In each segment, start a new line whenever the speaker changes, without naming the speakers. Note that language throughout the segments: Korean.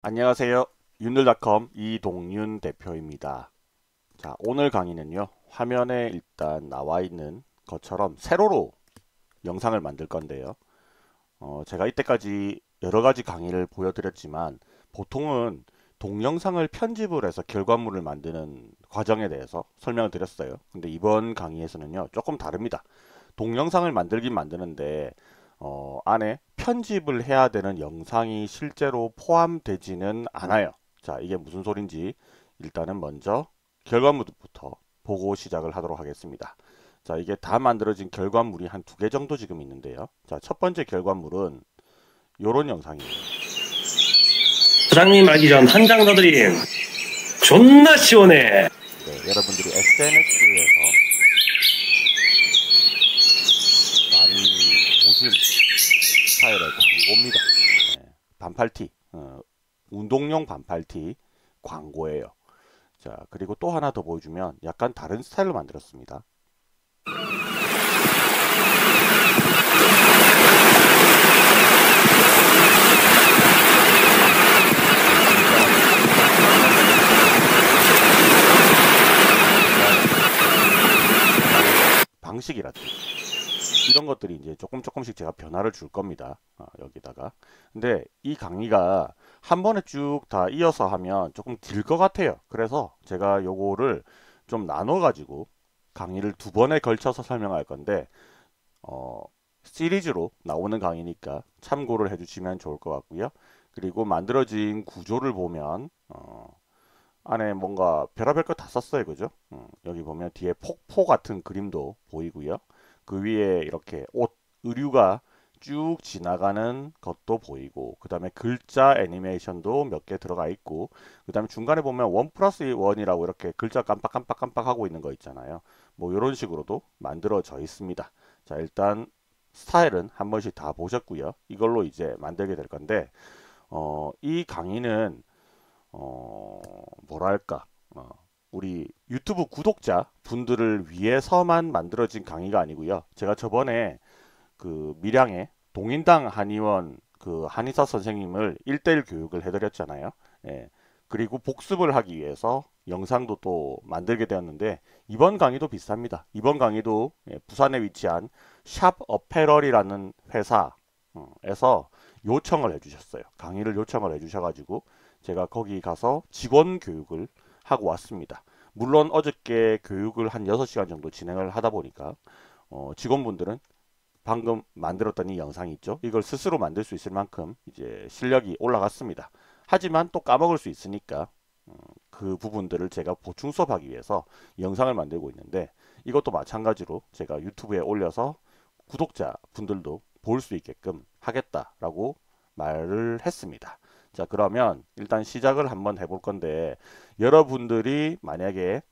안녕하세요. 윤들닷컴 이동윤 대표입니다. 자, 오늘 강의는요. 화면에 일단 나와 있는 것처럼 세로로 영상을 만들 건데요. 제가 이때까지 여러 가지 강의를 보여드렸지만 보통은 동영상을 편집을 해서 결과물을 만드는 과정에 대해서 설명을 드렸어요. 근데 이번 강의에서는요. 조금 다릅니다. 동영상을 만들긴 만드는데 안에 편집을 해야 되는 영상이 실제로 포함되지는 않아요. 자, 이게 무슨 소린지 일단은 먼저 결과물부터 보고 시작을 하도록 하겠습니다. 자, 이게 다 만들어진 결과물이 한 두 개 정도 지금 있는데요. 자, 첫 번째 결과물은 요런 영상이에요.
부장님 알기 전 한 장 더 드림. 존나 시원해.
네, 여러분들이 SNS에서 많이 보신 스타일의 광고입니다. 네, 반팔티, 운동용 반팔티 광고예요. 자, 그리고 또 하나 더 보여주면 약간 다른 스타일로 만들었습니다. 방식이라든지 이런 것들이 이제 조금씩 제가 변화를 줄 겁니다. 여기다가. 근데 이 강의가 한 번에 쭉 다 이어서 하면 조금 길 것 같아요. 그래서 제가 요거를 좀 나눠 가지고 강의를 두 번에 걸쳐서 설명할 건데 시리즈로 나오는 강의니까 참고를 해주시면 좋을 것 같고요. 그리고 만들어진 구조를 보면 안에 뭔가 별의별 거 다 썼어요. 그죠? 여기 보면 뒤에 폭포 같은 그림도 보이고요. 그 위에 이렇게 옷, 의류가 쭉 지나가는 것도 보이고, 그 다음에 글자 애니메이션도 몇 개 들어가 있고, 그 다음에 중간에 보면 원 플러스 원이라고 이렇게 글자 깜빡깜빡 하고 있는 거 있잖아요. 뭐 이런 식으로도 만들어져 있습니다. 자, 일단 스타일은 한 번씩 다 보셨고요. 이걸로 이제 만들게 될 건데, 이 강의는 뭐랄까, 우리 유튜브 구독자 분들을 위해서만 만들어진 강의가 아니고요. 제가 저번에 그 밀양의 동인당 한의원 그 한의사 선생님을 1대1 교육을 해드렸잖아요. 예. 그리고 복습을 하기 위해서 영상도 또 만들게 되었는데 이번 강의도 비슷합니다. 이번 강의도 부산에 위치한 샵 어페럴이라는 회사에서 요청을 해주셨어요. 강의를 요청을 해주셔가지고 제가 거기 가서 직원 교육을 하고 왔습니다. 물론 어저께 교육을 한 6시간 정도 진행을 하다 보니까 직원분들은 방금 만들었던 이 영상이 있죠. 이걸 스스로 만들 수 있을 만큼 이제 실력이 올라갔습니다. 하지만 또 까먹을 수 있으니까 그 부분들을 제가 보충 수업하기 위해서 영상을 만들고 있는데 이것도 마찬가지로 제가 유튜브에 올려서 구독자 분들도 볼 수 있게끔 하겠다라고 말을 했습니다. 자, 그러면 일단 시작을 한번 해볼 건데 여러분들이 만약에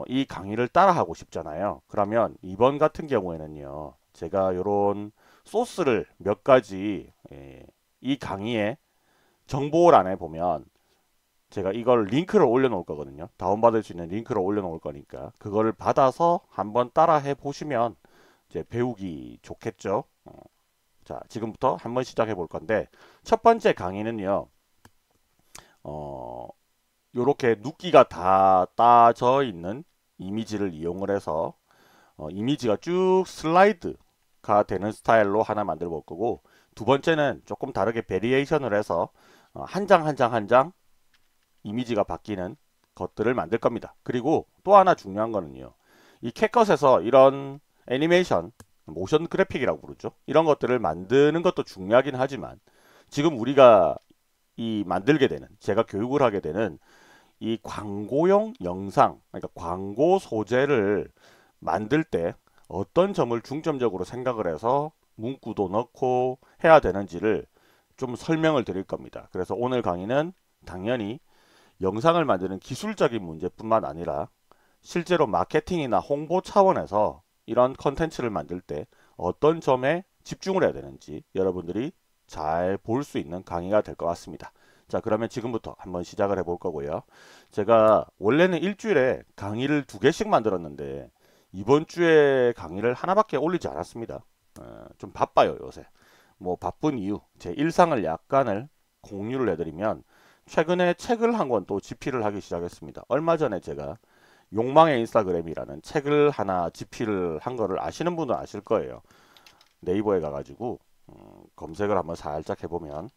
이 강의를 따라하고 싶잖아요. 그러면 이번 같은 경우에는요. 제가 이런 소스를 몇 가지 이 강의의 정보란에 보면 제가 이걸 링크를 올려놓을 거거든요. 다운받을 수 있는 링크를 올려놓을 거니까 그거를 받아서 한번 따라해 보시면 이제 배우기 좋겠죠. 자, 지금부터 한번 시작해 볼 건데 첫 번째 강의는요. 요렇게 눕기가 다 따져 있는 이미지를 이용을 해서 이미지가 쭉 슬라이드가 되는 스타일로 하나 만들어 볼 거고 두 번째는 조금 다르게 베리에이션을 해서 한 장 한 장 한 장 이미지가 바뀌는 것들을 만들 겁니다. 그리고 또 하나 중요한 거는요. 이 캣컷에서 이런 애니메이션, 모션 그래픽이라고 부르죠. 이런 것들을 만드는 것도 중요하긴 하지만 지금 우리가 이 만들게 되는 제가 교육을 하게 되는 이 광고용 영상, 그러니까 광고 소재를 만들 때 어떤 점을 중점적으로 생각을 해서 문구도 넣고 해야 되는지를 좀 설명을 드릴 겁니다. 그래서 오늘 강의는 당연히 영상을 만드는 기술적인 문제뿐만 아니라 실제로 마케팅이나 홍보 차원에서 이런 컨텐츠를 만들 때 어떤 점에 집중을 해야 되는지 여러분들이 잘 볼 수 있는 강의가 될 것 같습니다. 자, 그러면 지금부터 한번 시작을 해볼 거고요. 제가 원래는 일주일에 강의를 2개씩 만들었는데 이번 주에 강의를 하나밖에 올리지 않았습니다. 좀 바빠요, 요새. 뭐 바쁜 이유, 제 일상을 약간을 공유를 해드리면 최근에 책을 한 권 또 집필을 하기 시작했습니다. 얼마 전에 제가 욕망의 인스타그램이라는 책을 하나 집필을 한 거를 아시는 분은 아실 거예요. 네이버에 가가지고 검색을 한번 살짝 해보면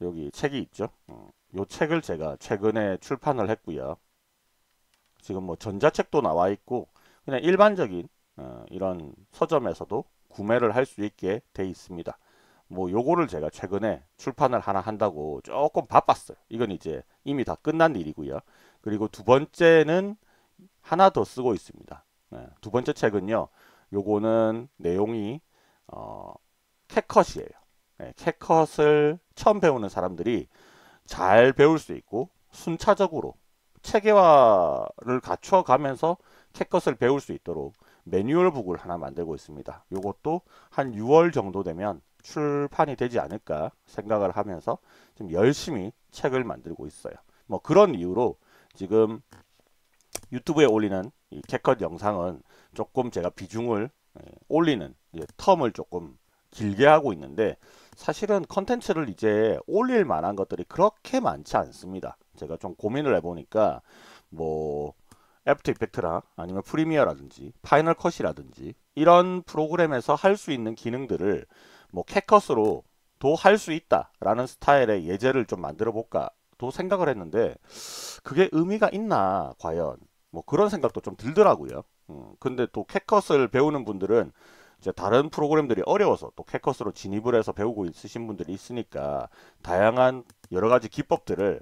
여기 책이 있죠. 요 책을 제가 최근에 출판을 했고요. 지금 뭐 전자책도 나와 있고 그냥 일반적인 이런 서점에서도 구매를 할 수 있게 돼 있습니다. 뭐 요거를 제가 최근에 출판을 하나 한다고 조금 바빴어요. 이건 이제 이미 다 끝난 일이고요. 그리고 두 번째는 하나 더 쓰고 있습니다. 두 번째 책은요. 요거는 내용이 캣컷이에요. 캣컷을 처음 배우는 사람들이 잘 배울 수 있고 순차적으로 체계화를 갖춰 가면서 캣컷을 배울 수 있도록 매뉴얼북을 하나 만들고 있습니다. 요것도 한 6월 정도 되면 출판이 되지 않을까 생각을 하면서 좀 열심히 책을 만들고 있어요. 뭐 그런 이유로 지금 유튜브에 올리는 이 캣컷 영상은 조금 제가 비중을 올리는 텀을 조금 길게 하고 있는데 사실은 컨텐츠를 이제 올릴 만한 것들이 그렇게 많지 않습니다. 제가 좀 고민을 해보니까 뭐 애프터 이펙트나 아니면 프리미어라든지 파이널 컷이라든지 이런 프로그램에서 할 수 있는 기능들을 뭐 캣컷으로도 할 수 있다라는 스타일의 예제를 좀 만들어 볼까 또 생각을 했는데 그게 의미가 있나 과연 뭐 그런 생각도 좀 들더라고요. 근데 또 캣컷을 배우는 분들은 이제 다른 프로그램들이 어려워서 또 캣컷으로 진입을 해서 배우고 있으신 분들이 있으니까 다양한 여러 가지 기법들을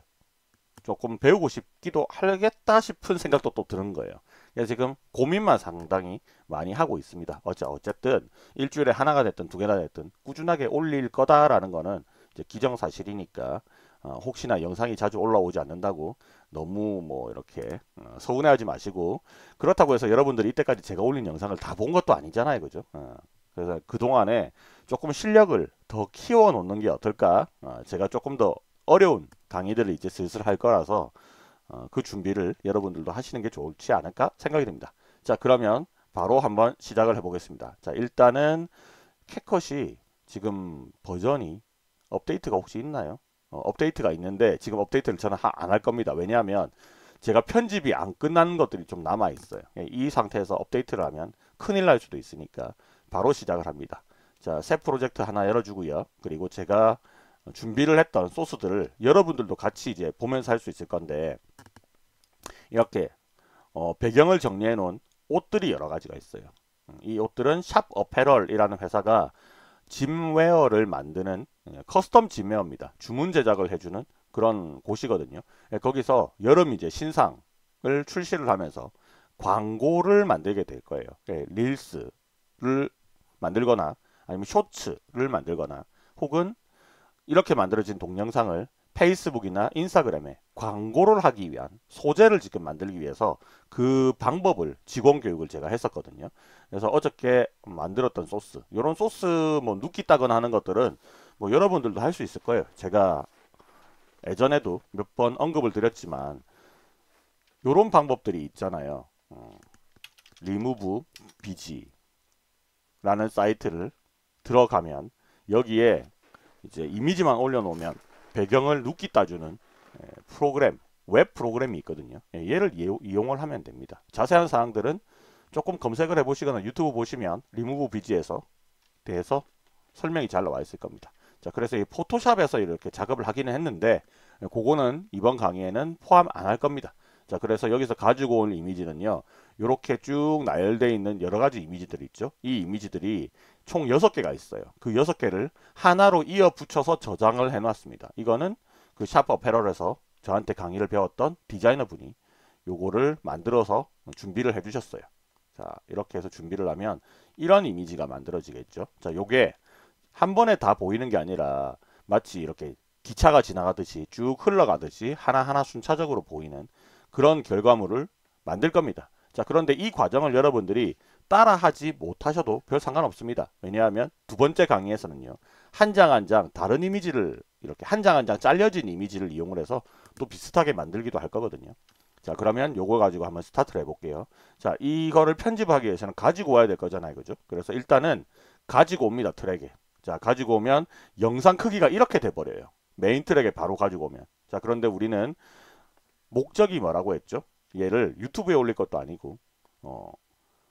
조금 배우고 싶기도 하겠다 싶은 생각도 또 드는 거예요. 그래서 지금 고민만 상당히 많이 하고 있습니다. 어쨌든 일주일에 하나가 됐든 두 개가 됐든 꾸준하게 올릴 거다라는 거는 이제 기정사실이니까 혹시나 영상이 자주 올라오지 않는다고 너무 뭐 이렇게 서운해하지 마시고 그렇다고 해서 여러분들이 이때까지 제가 올린 영상을 다 본 것도 아니잖아요. 그죠? 그래서 그동안에 조금 실력을 더 키워 놓는 게 어떨까? 제가 조금 더 어려운 강의들을 이제 슬슬 할 거라서 그 준비를 여러분들도 하시는 게 좋지 않을까 생각이 듭니다. 자, 그러면 바로 한번 시작을 해보겠습니다. 자, 일단은 캣컷이 지금 버전이 업데이트가 혹시 있나요? 업데이트가 있는데 지금 업데이트를 저는 안 할 겁니다. 왜냐하면 제가 편집이 안 끝나는 것들이 좀 남아 있어요. 이 상태에서 업데이트를 하면 큰일 날 수도 있으니까 바로 시작을 합니다. 자, 새 프로젝트 하나 열어주고요. 그리고 제가 준비를 했던 소스들을 여러분들도 같이 이제 보면서 할 수 있을 건데 이렇게 배경을 정리해 놓은 옷들이 여러 가지가 있어요. 이 옷들은 샵 어페럴이라는 회사가 짐웨어를 만드는 커스텀 짐웨어입니다. 주문 제작을 해주는 그런 곳이거든요. 거기서 여름 이제 신상을 출시를 하면서 광고를 만들게 될 거예요. 릴스를 만들거나 아니면 쇼츠를 만들거나 혹은 이렇게 만들어진 동영상을 페이스북이나 인스타그램에 광고를 하기 위한 소재를 지금 만들기 위해서 그 방법을 직원 교육을 제가 했었거든요. 그래서 어저께 만들었던 소스, 이런 소스 뭐 눕기 따거나 하는 것들은 뭐 여러분들도 할 수 있을 거예요. 제가 예전에도 몇 번 언급을 드렸지만 이런 방법들이 있잖아요. 리무브 BG라는 사이트를 들어가면 여기에 이제 이미지만 올려놓으면 배경을 눕기 따주는 프로그램, 웹 프로그램이 있거든요. 얘를 이용을 하면 됩니다. 자세한 사항들은 조금 검색을 해보시거나 유튜브 보시면 리무브 BG에서 대해서 설명이 잘 나와 있을 겁니다. 자, 그래서 이 포토샵에서 이렇게 작업을 하기는 했는데 그거는 이번 강의에는 포함 안 할 겁니다. 자, 그래서 여기서 가지고 온 이미지는요. 이렇게 쭉 나열되어 있는 여러 가지 이미지들이 있죠. 이 이미지들이 총 6개가 있어요. 그 6개를 하나로 이어 붙여서 저장을 해놨습니다. 이거는 그 샵 어페럴에서 저한테 강의를 배웠던 디자이너 분이 요거를 만들어서 준비를 해주셨어요. 자, 이렇게 해서 준비를 하면 이런 이미지가 만들어지겠죠. 자, 요게 한 번에 다 보이는 게 아니라 마치 이렇게 기차가 지나가듯이 쭉 흘러가듯이 하나하나 순차적으로 보이는 그런 결과물을 만들 겁니다. 자, 그런데 이 과정을 여러분들이 따라하지 못하셔도 별 상관없습니다. 왜냐하면 두 번째 강의에서는요. 한 장 한 장 다른 이미지를 이렇게 한 장 한 장 잘려진 이미지를 이용을 해서 또 비슷하게 만들기도 할 거거든요. 자, 그러면 요거 가지고 한번 스타트를 해볼게요. 자, 이거를 편집하기 위해서는 가지고 와야 될 거잖아요. 그죠? 그래서 일단은 가지고 옵니다. 트랙에. 자, 가지고 오면 영상 크기가 이렇게 돼버려요. 메인 트랙에 바로 가지고 오면. 자, 그런데 우리는 목적이 뭐라고 했죠? 얘를 유튜브에 올릴 것도 아니고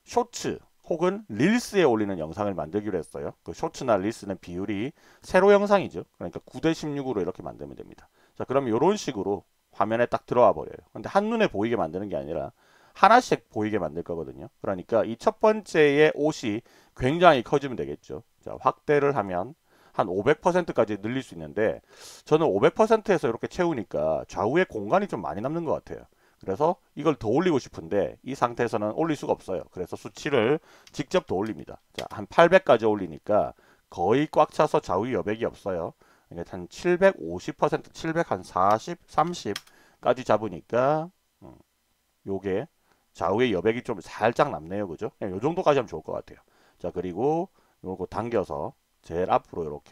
쇼츠 혹은 릴스에 올리는 영상을 만들기로 했어요. 그 쇼츠나 릴스는 비율이 세로 영상이죠. 그러니까 9대 16으로 이렇게 만들면 됩니다. 자, 그러면 이런 식으로 화면에 딱 들어와 버려요. 근데 한눈에 보이게 만드는 게 아니라 하나씩 보이게 만들 거거든요. 그러니까 이 첫 번째의 옷이 굉장히 커지면 되겠죠. 자, 확대를 하면 한 500%까지 늘릴 수 있는데 저는 500%에서 이렇게 채우니까 좌우에 공간이 좀 많이 남는 것 같아요. 그래서 이걸 더 올리고 싶은데 이 상태에서는 올릴 수가 없어요. 그래서 수치를 직접 더 올립니다. 자, 한 800까지 올리니까 거의 꽉 차서 좌우 여백이 없어요. 그러니까 한 750%, 700 한 40, 30까지 잡으니까 요게 좌우의 여백이 좀 살짝 남네요. 그죠? 요 정도까지 하면 좋을 것 같아요. 자, 그리고 요거 당겨서 제일 앞으로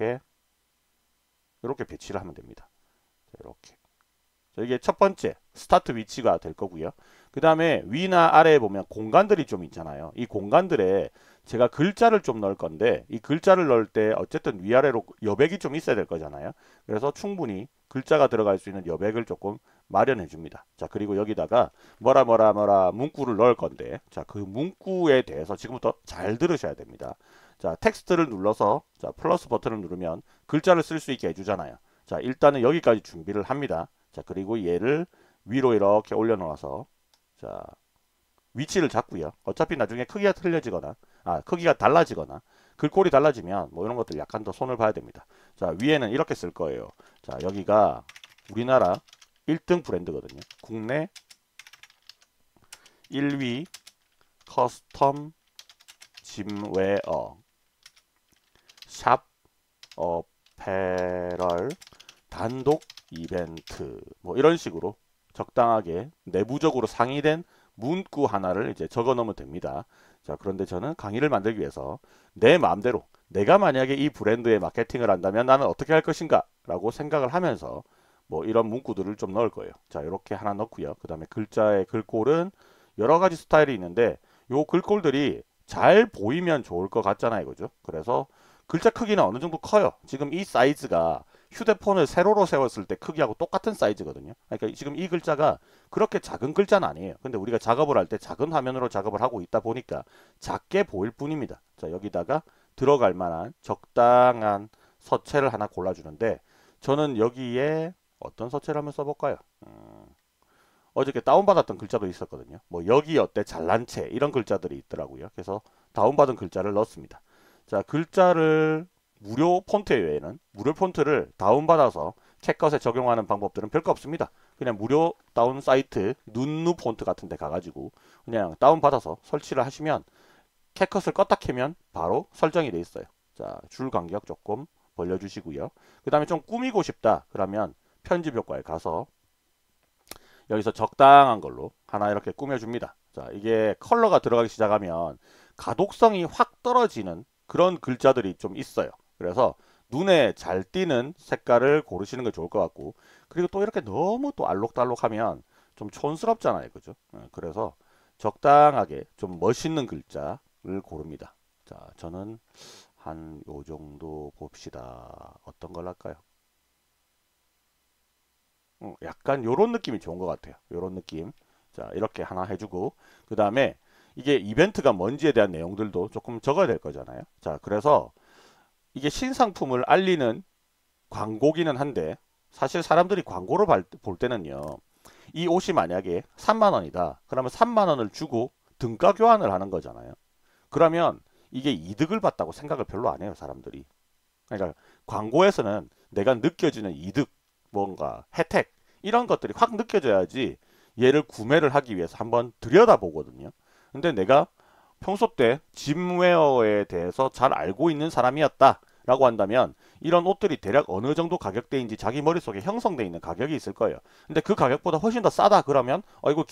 이렇게 배치를 하면 됩니다. 자, 이렇게. 자, 이게 첫 번째 스타트 위치가 될 거고요. 그 다음에 위나 아래에 보면 공간들이 좀 있잖아요. 이 공간들에 제가 글자를 좀 넣을 건데 이 글자를 넣을 때 어쨌든 위아래로 여백이 좀 있어야 될 거잖아요. 그래서 충분히 글자가 들어갈 수 있는 여백을 조금 마련해 줍니다. 자, 그리고 여기다가 뭐라 문구를 넣을 건데 자, 그 문구에 대해서 지금부터 잘 들으셔야 됩니다. 자, 텍스트를 눌러서 자, 플러스 버튼을 누르면 글자를 쓸 수 있게 해주잖아요. 자, 일단은 여기까지 준비를 합니다. 자, 그리고 얘를 위로 이렇게 올려놓아서 자, 위치를 잡고요. 어차피 나중에 크기가 틀려지거나 크기가 달라지거나 글꼴이 달라지면 뭐 이런 것들 약간 더 손을 봐야 됩니다. 자, 위에는 이렇게 쓸 거예요. 자, 여기가 우리나라 1등 브랜드거든요. 국내 1위 커스텀 짐웨어 샵 어페럴 단독 이벤트 뭐 이런 식으로 적당하게 내부적으로 상의된 문구 하나를 이제 적어 놓으면 됩니다. 자, 그런데 저는 강의를 만들기 위해서 내 마음대로 내가 만약에 이 브랜드의 마케팅을 한다면 나는 어떻게 할 것인가 라고 생각을 하면서 뭐 이런 문구들을 좀 넣을 거예요. 자, 이렇게 하나 넣고요. 그 다음에 글자의 글꼴은 여러 가지 스타일이 있는데 요 글꼴들이 잘 보이면 좋을 것 같잖아요. 그죠? 그래서 글자 크기는 어느 정도 커요. 지금 이 사이즈가 휴대폰을 세로로 세웠을 때 크기하고 똑같은 사이즈거든요. 그러니까 지금 이 글자가 그렇게 작은 글자는 아니에요. 근데 우리가 작업을 할 때 작은 화면으로 작업을 하고 있다 보니까 작게 보일 뿐입니다. 자, 여기다가 들어갈 만한 적당한 서체를 하나 골라주는데 저는 여기에 어떤 서체를 한번 써볼까요? 어저께 다운받았던 글자도 있었거든요. 뭐 여기 어때 잘난 체 이런 글자들이 있더라고요. 그래서 다운받은 글자를 넣었습니다. 자, 글자를 무료 폰트 외에는 무료 폰트를 다운받아서 캣컷에 적용하는 방법들은 별거 없습니다. 그냥 무료 다운 사이트 눈누 폰트 같은 데 가가지고 그냥 다운받아서 설치를 하시면 캣컷을 껐다 켜면 바로 설정이 돼 있어요. 자, 줄 간격 조금 벌려주시고요. 그 다음에 좀 꾸미고 싶다 그러면 편집 효과에 가서 여기서 적당한 걸로 하나 이렇게 꾸며줍니다. 자, 이게 컬러가 들어가기 시작하면 가독성이 확 떨어지는 그런 글자들이 좀 있어요. 그래서 눈에 잘 띄는 색깔을 고르시는 게 좋을 것 같고 그리고 또 이렇게 너무 또 알록달록하면 좀 촌스럽잖아요. 그죠? 그래서 적당하게 좀 멋있는 글자를 고릅니다. 자, 저는 한 요 정도 봅시다. 어떤 걸 할까요? 약간 요런 느낌이 좋은 것 같아요. 요런 느낌. 자, 이렇게 하나 해주고 그 다음에 이게 이벤트가 뭔지에 대한 내용들도 조금 적어야 될 거잖아요. 자, 그래서 이게 신상품을 알리는 광고기는 한데 사실 사람들이 광고를 볼 때는요. 이 옷이 만약에 3만 원이다. 그러면 3만 원을 주고 등가 교환을 하는 거잖아요. 그러면 이게 이득을 봤다고 생각을 별로 안 해요. 사람들이. 그러니까 광고에서는 내가 느껴지는 이득, 뭔가 혜택 이런 것들이 확 느껴져야지 얘를 구매를 하기 위해서 한번 들여다보거든요. 근데 내가 평소 때 짐웨어에 대해서 잘 알고 있는 사람이었다 라고 한다면 이런 옷들이 대략 어느 정도 가격대인지 자기 머릿속에 형성되어 있는 가격이 있을 거예요. 근데 그 가격보다 훨씬 더 싸다 그러면 이거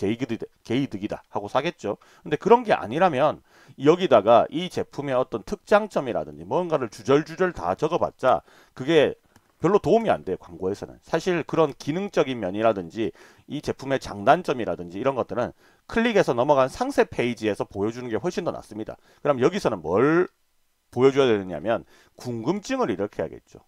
개이득이다 하고 사겠죠. 근데 그런 게 아니라면 여기다가 이 제품의 어떤 특장점이라든지 뭔가를 주절주절 다 적어봤자 그게 별로 도움이 안 돼요. 광고에서는. 사실 그런 기능적인 면이라든지 이 제품의 장단점이라든지 이런 것들은 클릭해서 넘어간 상세 페이지에서 보여주는 게 훨씬 더 낫습니다. 그럼 여기서는 뭘 보여줘야 되느냐면 궁금증을 일으켜야겠죠.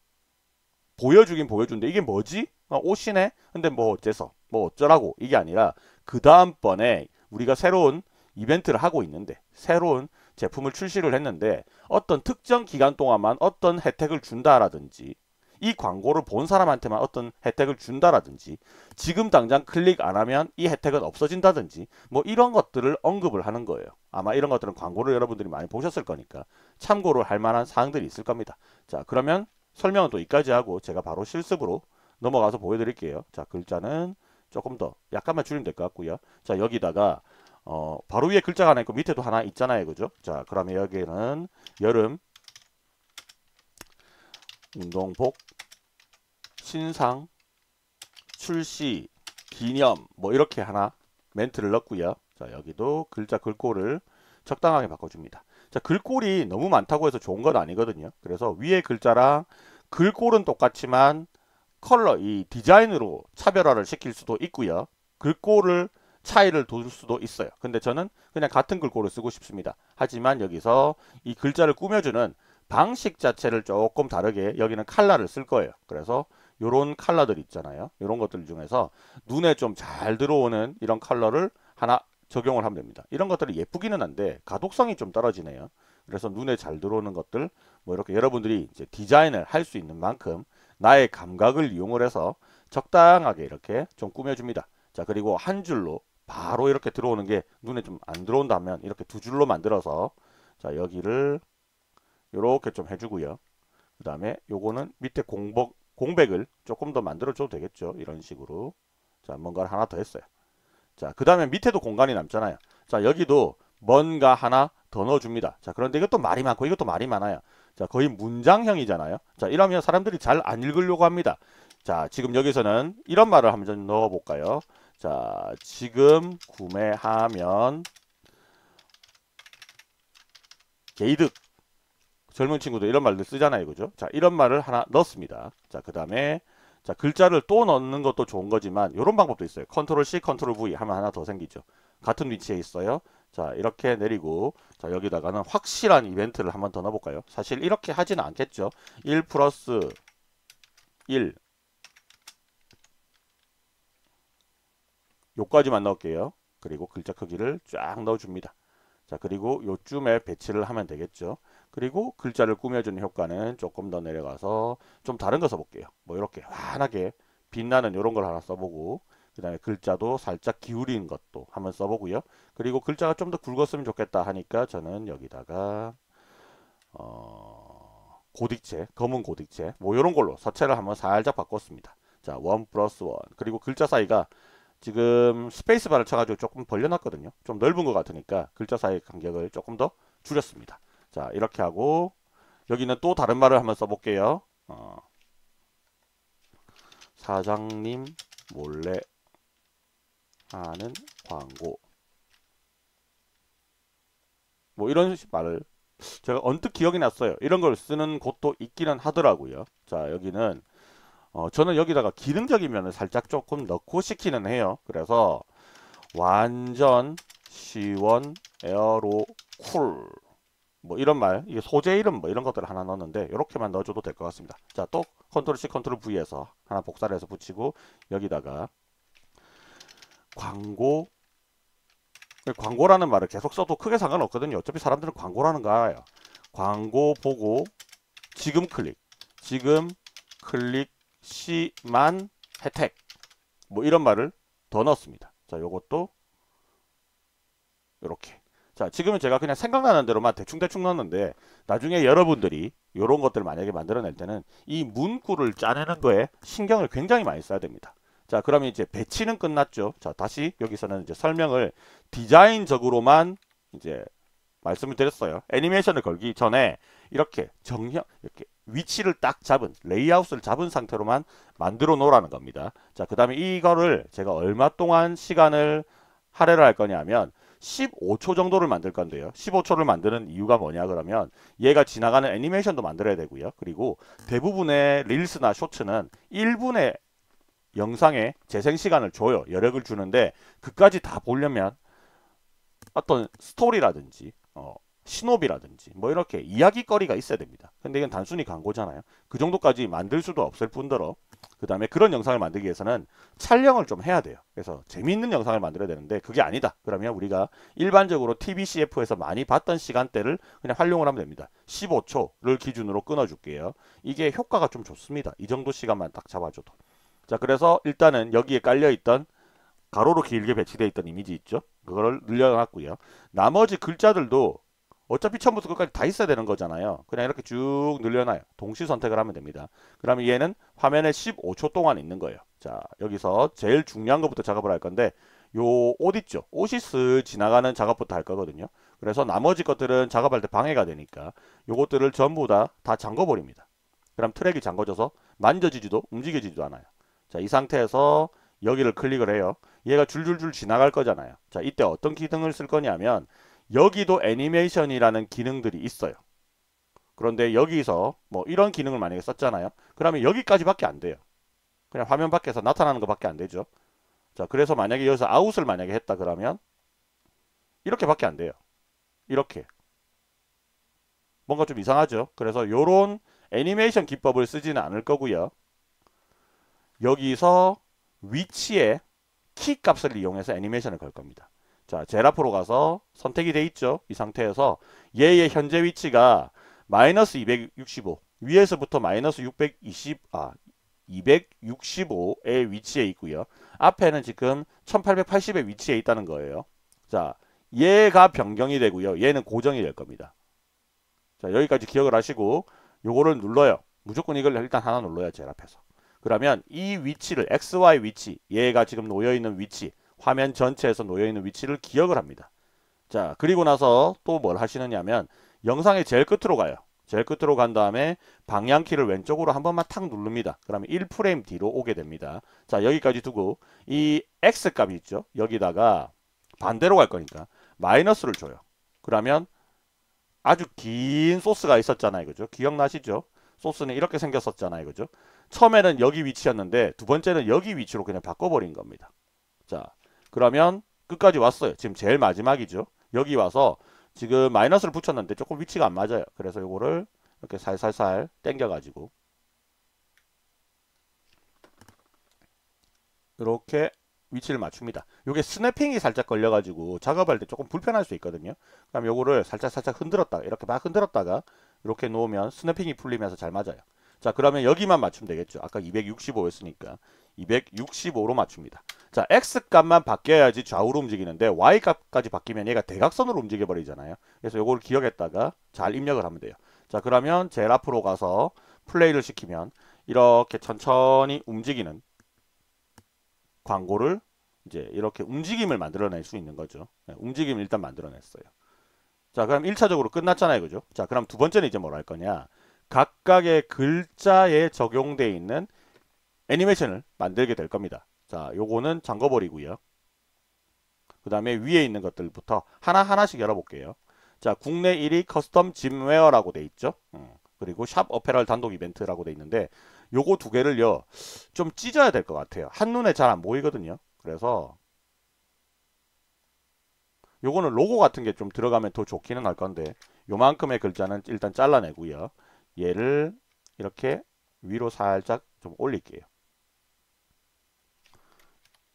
보여주긴 보여주는데 이게 뭐지? 옷이네? 근데 뭐 어째서? 뭐 어쩌라고? 이게 아니라 그 다음번에 우리가 새로운 이벤트를 하고 있는데 새로운 제품을 출시를 했는데 어떤 특정 기간 동안만 어떤 혜택을 준다라든지 이 광고를 본 사람한테만 어떤 혜택을 준다라든지 지금 당장 클릭 안 하면 이 혜택은 없어진다든지 뭐 이런 것들을 언급을 하는 거예요. 아마 이런 것들은 광고를 여러분들이 많이 보셨을 거니까 참고를 할 만한 사항들이 있을 겁니다. 자, 그러면 설명은 또 여기까지 하고 제가 바로 실습으로 넘어가서 보여드릴게요. 자, 글자는 조금 더 약간만 줄이면 될 것 같고요. 자, 여기다가 바로 위에 글자가 하나 있고 밑에도 하나 있잖아요. 그죠? 자, 그러면 여기는 여름 운동복 신상 출시 기념 뭐 이렇게 하나 멘트를 넣고요. 자, 여기도 글자 글꼴을 적당하게 바꿔줍니다. 자, 글꼴이 너무 많다고 해서 좋은 건 아니거든요. 그래서 위에 글자랑 글꼴은 똑같지만 컬러, 이 디자인으로 차별화를 시킬 수도 있고요. 글꼴을 차이를 둘 수도 있어요. 근데 저는 그냥 같은 글꼴을 쓰고 싶습니다. 하지만 여기서 이 글자를 꾸며주는 방식 자체를 조금 다르게 여기는 컬러를 쓸 거예요. 그래서 요런 컬러들 있잖아요. 요런 것들 중에서 눈에 좀 잘 들어오는 이런 컬러를 하나 적용을 하면 됩니다. 이런 것들이 예쁘기는 한데 가독성이 좀 떨어지네요. 그래서 눈에 잘 들어오는 것들 뭐 이렇게 여러분들이 이제 디자인을 할 수 있는 만큼 나의 감각을 이용을 해서 적당하게 이렇게 좀 꾸며줍니다. 자, 그리고 한 줄로 바로 이렇게 들어오는 게 눈에 좀 안 들어온다면 이렇게 두 줄로 만들어서 자, 여기를 이렇게 좀 해주고요. 그 다음에 요거는 밑에 공백을 조금 더 만들어줘도 되겠죠. 이런 식으로. 자, 뭔가를 하나 더 했어요. 자, 그 다음에 밑에도 공간이 남잖아요. 자, 여기도 뭔가 하나 더 넣어줍니다. 자, 그런데 이것도 말이 많고 이것도 말이 많아요. 자, 거의 문장형이잖아요. 자, 이러면 사람들이 잘 안 읽으려고 합니다. 자, 지금 여기서는 이런 말을 한번 넣어볼까요? 자, 지금 구매하면 게이득. 젊은 친구들 이런 말들 쓰잖아요. 그죠? 자, 이런 말을 하나 넣습니다. 자, 그 다음에 자, 글자를 또 넣는 것도 좋은 거지만 이런 방법도 있어요. 컨트롤 C, 컨트롤 V 하면 하나 더 생기죠. 같은 위치에 있어요. 자, 이렇게 내리고 자, 여기다가는 확실한 이벤트를 한번 더 넣어볼까요? 사실 이렇게 하지는 않겠죠. 1 플러스 1 요까지만 넣을게요. 그리고 글자 크기를 쫙 넣어줍니다. 자, 그리고 요쯤에 배치를 하면 되겠죠. 그리고 글자를 꾸며주는 효과는 조금 더 내려가서 좀 다른 거 써볼게요. 뭐 이렇게 환하게 빛나는 이런 걸 하나 써보고 그 다음에 글자도 살짝 기울인 것도 한번 써보고요. 그리고 글자가 좀 더 굵었으면 좋겠다 하니까 저는 여기다가 고딕체, 검은 고딕체 뭐 이런 걸로 서체를 한번 살짝 바꿨습니다. 자, 1 플러스 1 그리고 글자 사이가 지금 스페이스바를 쳐가지고 조금 벌려놨거든요. 좀 넓은 것 같으니까 글자 사이 간격을 조금 더 줄였습니다. 자, 이렇게 하고 여기는 또 다른 말을 한번 써볼게요. 사장님 몰래 하는 광고 뭐 이런 말을 제가 언뜻 기억이 났어요. 이런 걸 쓰는 곳도 있기는 하더라고요. 자, 여기는 저는 여기다가 기능적인 면을 살짝 조금 넣고 시키는 해요. 그래서 완전 시원 에어로 쿨 뭐 이런 말 이게 소재 이름 뭐 이런 것들을 하나 넣었는데 이렇게만 넣어줘도 될 것 같습니다. 자, 또 컨트롤 C 컨트롤 V에서 하나 복사를 해서 붙이고 여기다가 광고라는 말을 계속 써도 크게 상관없거든요. 어차피 사람들은 광고라는 거 알아요. 광고 보고 지금 클릭 시만 혜택 뭐 이런 말을 더 넣었습니다. 자, 요것도 이렇게. 자, 지금은 제가 그냥 생각나는 대로만 대충 넣었는데 나중에 여러분들이 이런 것들을 만약에 만들어낼 때는 이 문구를 짜내는 거에 신경을 굉장히 많이 써야 됩니다. 자, 그러면 이제 배치는 끝났죠. 자, 다시 여기서는 이제 설명을 디자인적으로만 이제 말씀을 드렸어요. 애니메이션을 걸기 전에 이렇게 이렇게 위치를 딱 잡은, 레이아웃을 잡은 상태로만 만들어 놓으라는 겁니다. 자, 그 다음에 이거를 제가 얼마 동안 시간을 할애를 할 거냐면 15초 정도를 만들 건데요. 15초를 만드는 이유가 뭐냐 그러면 얘가 지나가는 애니메이션도 만들어야 되고요. 그리고 대부분의 릴스나 쇼츠는 1분의 영상에 재생 시간을 줘요. 여력을 주는데 그까지 다 보려면 어떤 스토리라든지 신호비라든지 뭐 이렇게 이야기거리가 있어야 됩니다. 근데 이건 단순히 광고잖아요. 그 정도까지 만들 수도 없을 뿐더러 그 다음에 그런 영상을 만들기 위해서는 촬영을 좀 해야 돼요. 그래서 재미있는 영상을 만들어야 되는데 그게 아니다. 그러면 우리가 일반적으로 TBCF에서 많이 봤던 시간대를 그냥 활용을 하면 됩니다. 15초를 기준으로 끊어줄게요. 이게 효과가 좀 좋습니다. 이 정도 시간만 딱 잡아줘도. 자, 그래서 일단은 여기에 깔려있던 가로로 길게 배치되어 있던 이미지 있죠? 그거를 늘려놨고요. 나머지 글자들도 어차피 처음부터 끝까지 다 있어야 되는 거잖아요. 그냥 이렇게 쭉 늘려놔요. 동시 선택을 하면 됩니다. 그러면 얘는 화면에 15초 동안 있는 거예요. 자, 여기서 제일 중요한 것부터 작업을 할 건데 요 옷 있죠? 옷이 쓱 지나가는 작업부터 할 거거든요. 그래서 나머지 것들은 작업할 때 방해가 되니까 요것들을 전부 다 잠궈버립니다. 그럼 트랙이 잠궈져서 만져지지도 움직여지지도 않아요. 자, 이 상태에서 여기를 클릭을 해요. 얘가 줄줄줄 지나갈 거잖아요. 자, 이때 어떤 기능을 쓸 거냐면 여기도 애니메이션이라는 기능들이 있어요. 그런데 여기서 뭐 이런 기능을 만약에 썼잖아요. 그러면 여기까지밖에 안 돼요. 그냥 화면 밖에서 나타나는 것밖에 안 되죠. 자, 그래서 만약에 여기서 아웃을 만약에 했다 그러면 이렇게밖에 안 돼요. 이렇게. 뭔가 좀 이상하죠. 그래서 요런 애니메이션 기법을 쓰지는 않을 거고요. 여기서 위치에 키 값을 이용해서 애니메이션을 걸 겁니다. 자, 제일 앞으로 가서 선택이 돼 있죠. 이 상태에서 얘의 현재 위치가 마이너스 265 위에서부터 마이너스 265의 위치에 있고요. 앞에는 지금 1880의 위치에 있다는 거예요. 자, 얘가 변경이 되고요. 얘는 고정이 될 겁니다. 자, 여기까지 기억을 하시고 요거를 눌러요. 무조건 이걸 일단 하나 눌러요. 제일 앞에서. 그러면 이 위치를 XY 위치, 얘가 지금 놓여있는 위치, 화면 전체에서 놓여있는 위치를 기억을 합니다. 자, 그리고 나서 또 뭘 하시느냐면 영상의 제일 끝으로 가요. 제일 끝으로 간 다음에 방향키를 왼쪽으로 한 번만 탁 누릅니다. 그러면 1프레임 뒤로 오게 됩니다. 자, 여기까지 두고 이 X값이 있죠. 여기다가 반대로 갈 거니까 마이너스를 줘요. 그러면 아주 긴 소스가 있었잖아요. 그죠? 기억나시죠? 소스는 이렇게 생겼었잖아요. 그죠? 처음에는 여기 위치였는데 두 번째는 여기 위치로 그냥 바꿔버린 겁니다. 자, 그러면 끝까지 왔어요. 지금 제일 마지막이죠. 여기 와서 지금 마이너스를 붙였는데 조금 위치가 안 맞아요. 그래서 요거를 이렇게 살살살 당겨가지고 이렇게 위치를 맞춥니다. 요게 스냅핑이 살짝 걸려가지고 작업할 때 조금 불편할 수 있거든요. 그럼 요거를 살짝 흔들었다가 이렇게 막 흔들었다가 이렇게 놓으면 스냅핑이 풀리면서 잘 맞아요. 자, 그러면 여기만 맞추면 되겠죠. 아까 265였으니까 265로 맞춥니다. 자, X값만 바뀌어야지 좌우로 움직이는데 Y값까지 바뀌면 얘가 대각선으로 움직여 버리잖아요. 그래서 요거를 기억했다가 잘 입력을 하면 돼요. 자, 그러면 제일 앞으로 가서 플레이를 시키면 이렇게 천천히 움직이는 광고를 이제 이렇게 움직임을 만들어낼 수 있는 거죠. 네, 움직임을 일단 만들어냈어요. 자, 그럼 1차적으로 끝났잖아요. 그죠? 자, 그럼 두 번째는 이제 뭘 할 거냐. 각각의 글자에 적용되어 있는 애니메이션을 만들게 될 겁니다. 자, 요거는 잠궈버리고요. 그 다음에 위에 있는 것들부터 하나하나씩 열어볼게요. 자, 국내 1위 커스텀 짐웨어라고 돼 있죠. 그리고 샵 어페럴 단독 이벤트라고 돼 있는데 요거 두 개를요 좀 찢어야 될 것 같아요. 한눈에 잘 안 보이거든요. 그래서 요거는 로고 같은 게 좀 들어가면 더 좋기는 할 건데 요만큼의 글자는 일단 잘라내고요. 얘를 이렇게 위로 살짝 좀 올릴게요.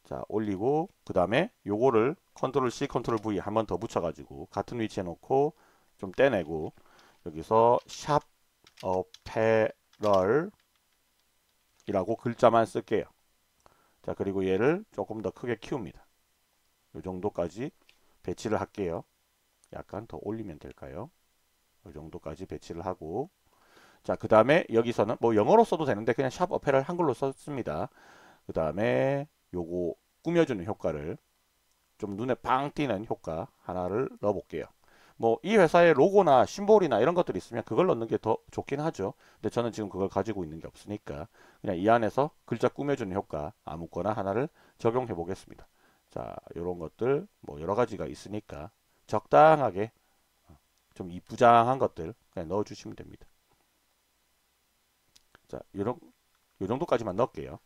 자, 올리고 그 다음에 요거를 컨트롤 C 컨트롤 V 한 번 더 붙여가지고 같은 위치에 놓고 좀 떼내고 여기서 샵 어페럴 이라고 글자만 쓸게요. 자, 그리고 얘를 조금 더 크게 키웁니다. 이 정도까지 배치를 할게요. 약간 더 올리면 될까요? 이 정도까지 배치를 하고 자, 그 다음에 여기서는 뭐 영어로 써도 되는데 그냥 샵 어페럴 한글로 썼습니다. 그 다음에 요거 꾸며주는 효과를 좀 눈에 팡 띄는 효과 하나를 넣어볼게요. 뭐 이 회사의 로고나 심볼이나 이런 것들이 있으면 그걸 넣는 게 더 좋긴 하죠. 근데 저는 지금 그걸 가지고 있는 게 없으니까 그냥 이 안에서 글자 꾸며주는 효과 아무거나 하나를 적용해 보겠습니다. 자, 이런 것들 뭐 여러 가지가 있으니까 적당하게 좀 이쁘장한 것들 그냥 넣어 주시면 됩니다. 자, 요 정도까지만 넣을게요.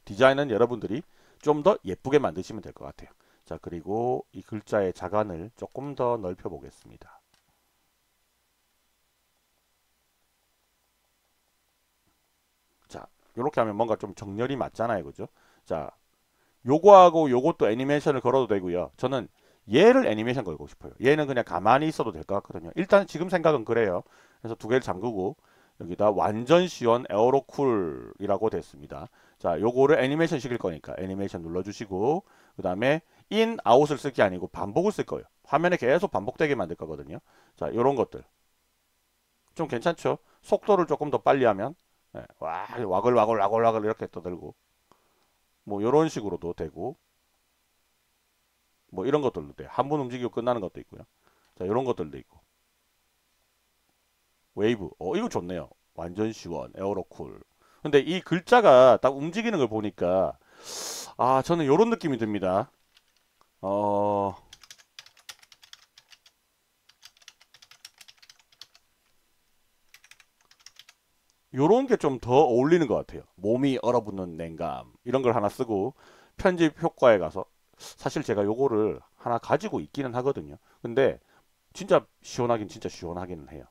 디자인은 여러분들이 좀 더 예쁘게 만드시면 될 것 같아요. 자, 그리고 이 글자의 자간을 조금 더 넓혀 보겠습니다. 요렇게 하면 뭔가 좀 정렬이 맞잖아요. 그죠? 자, 요거하고 요것도 애니메이션을 걸어도 되고요. 저는 얘를 애니메이션 걸고 싶어요. 얘는 그냥 가만히 있어도 될 것 같거든요. 일단 지금 생각은 그래요. 그래서 두 개를 잠그고 여기다 완전 시원 에어로쿨이라고 됐습니다. 자, 요거를 애니메이션 시킬 거니까 애니메이션 눌러주시고 그 다음에 인, 아웃을 쓸 게 아니고 반복을 쓸 거예요. 화면에 계속 반복되게 만들 거거든요. 자, 요런 것들 좀 괜찮죠? 속도를 조금 더 빨리 하면 와글와글 이렇게 떠들고 뭐 요런 식으로도 되고 뭐 이런 것들도 돼. 한 번 움직이고 끝나는 것도 있고요. 자, 이런 것들도 있고. 웨이브. 이거 좋네요. 완전 시원. 에어로쿨. 근데 이 글자가 딱 움직이는 걸 보니까 저는 이런 느낌이 듭니다. 어, 요런 게 좀 더 어울리는 것 같아요. 몸이 얼어붙는 냉감. 이런 걸 하나 쓰고 편집 효과에 가서 사실 제가 요거를 하나 가지고 있기는 하거든요. 근데 진짜 시원하긴 진짜 시원하기는 해요.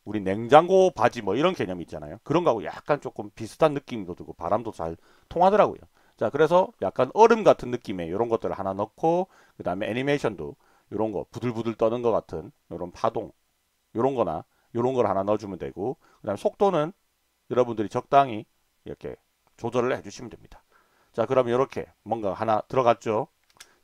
우리 냉장고 바지 뭐 이런 개념 있잖아요. 그런 거하고 약간 조금 비슷한 느낌도 들고 바람도 잘 통하더라고요. 자, 그래서 약간 얼음 같은 느낌의 이런 것들을 하나 넣고 그 다음에 애니메이션도 이런 거 부들부들 떠는 것 같은 이런 파동 이런 거나 이런 걸 하나 넣어주면 되고 그 다음에 속도는 여러분들이 적당히 이렇게 조절을 해주시면 됩니다. 자, 그러면 이렇게 뭔가 하나 들어갔죠.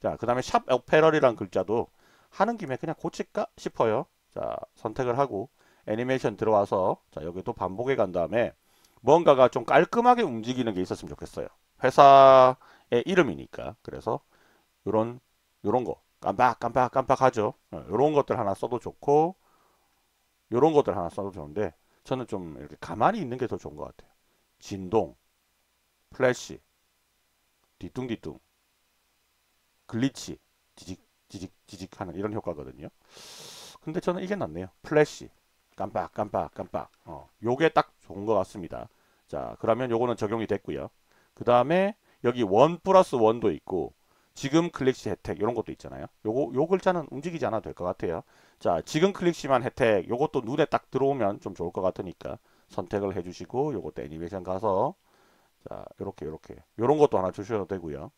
자, 그 다음에 샵 어페럴이라는 글자도 하는 김에 그냥 고칠까 싶어요. 자, 선택을 하고 애니메이션 들어와서 자, 여기도 반복해 간 다음에 뭔가가 좀 깔끔하게 움직이는 게 있었으면 좋겠어요. 회사의 이름이니까. 그래서 요런 거 깜빡 하죠. 요런 것들 하나 써도 좋고 요런 것들 하나 써도 좋은데 저는 좀 이렇게 가만히 있는 게 더 좋은 것 같아요. 진동, 플래시, 뒤뚱뒤뚱, 글리치, 지직 하는 이런 효과거든요. 근데 저는 이게 낫네요. 플래시, 깜빡. 요게 딱 좋은 것 같습니다. 자, 그러면 요거는 적용이 됐고요. 그 다음에 여기 원 플러스 원도 있고 지금 클릭 시 혜택 이런 것도 있잖아요. 요 글자는 움직이지 않아도 될 것 같아요. 자, 지금 클릭 시만 혜택 요것도 눈에 딱 들어오면 좀 좋을 것 같으니까 선택을 해주시고 요것도 애니메이션 가서 자, 요렇게 요런 것도 하나 주셔도 되고요.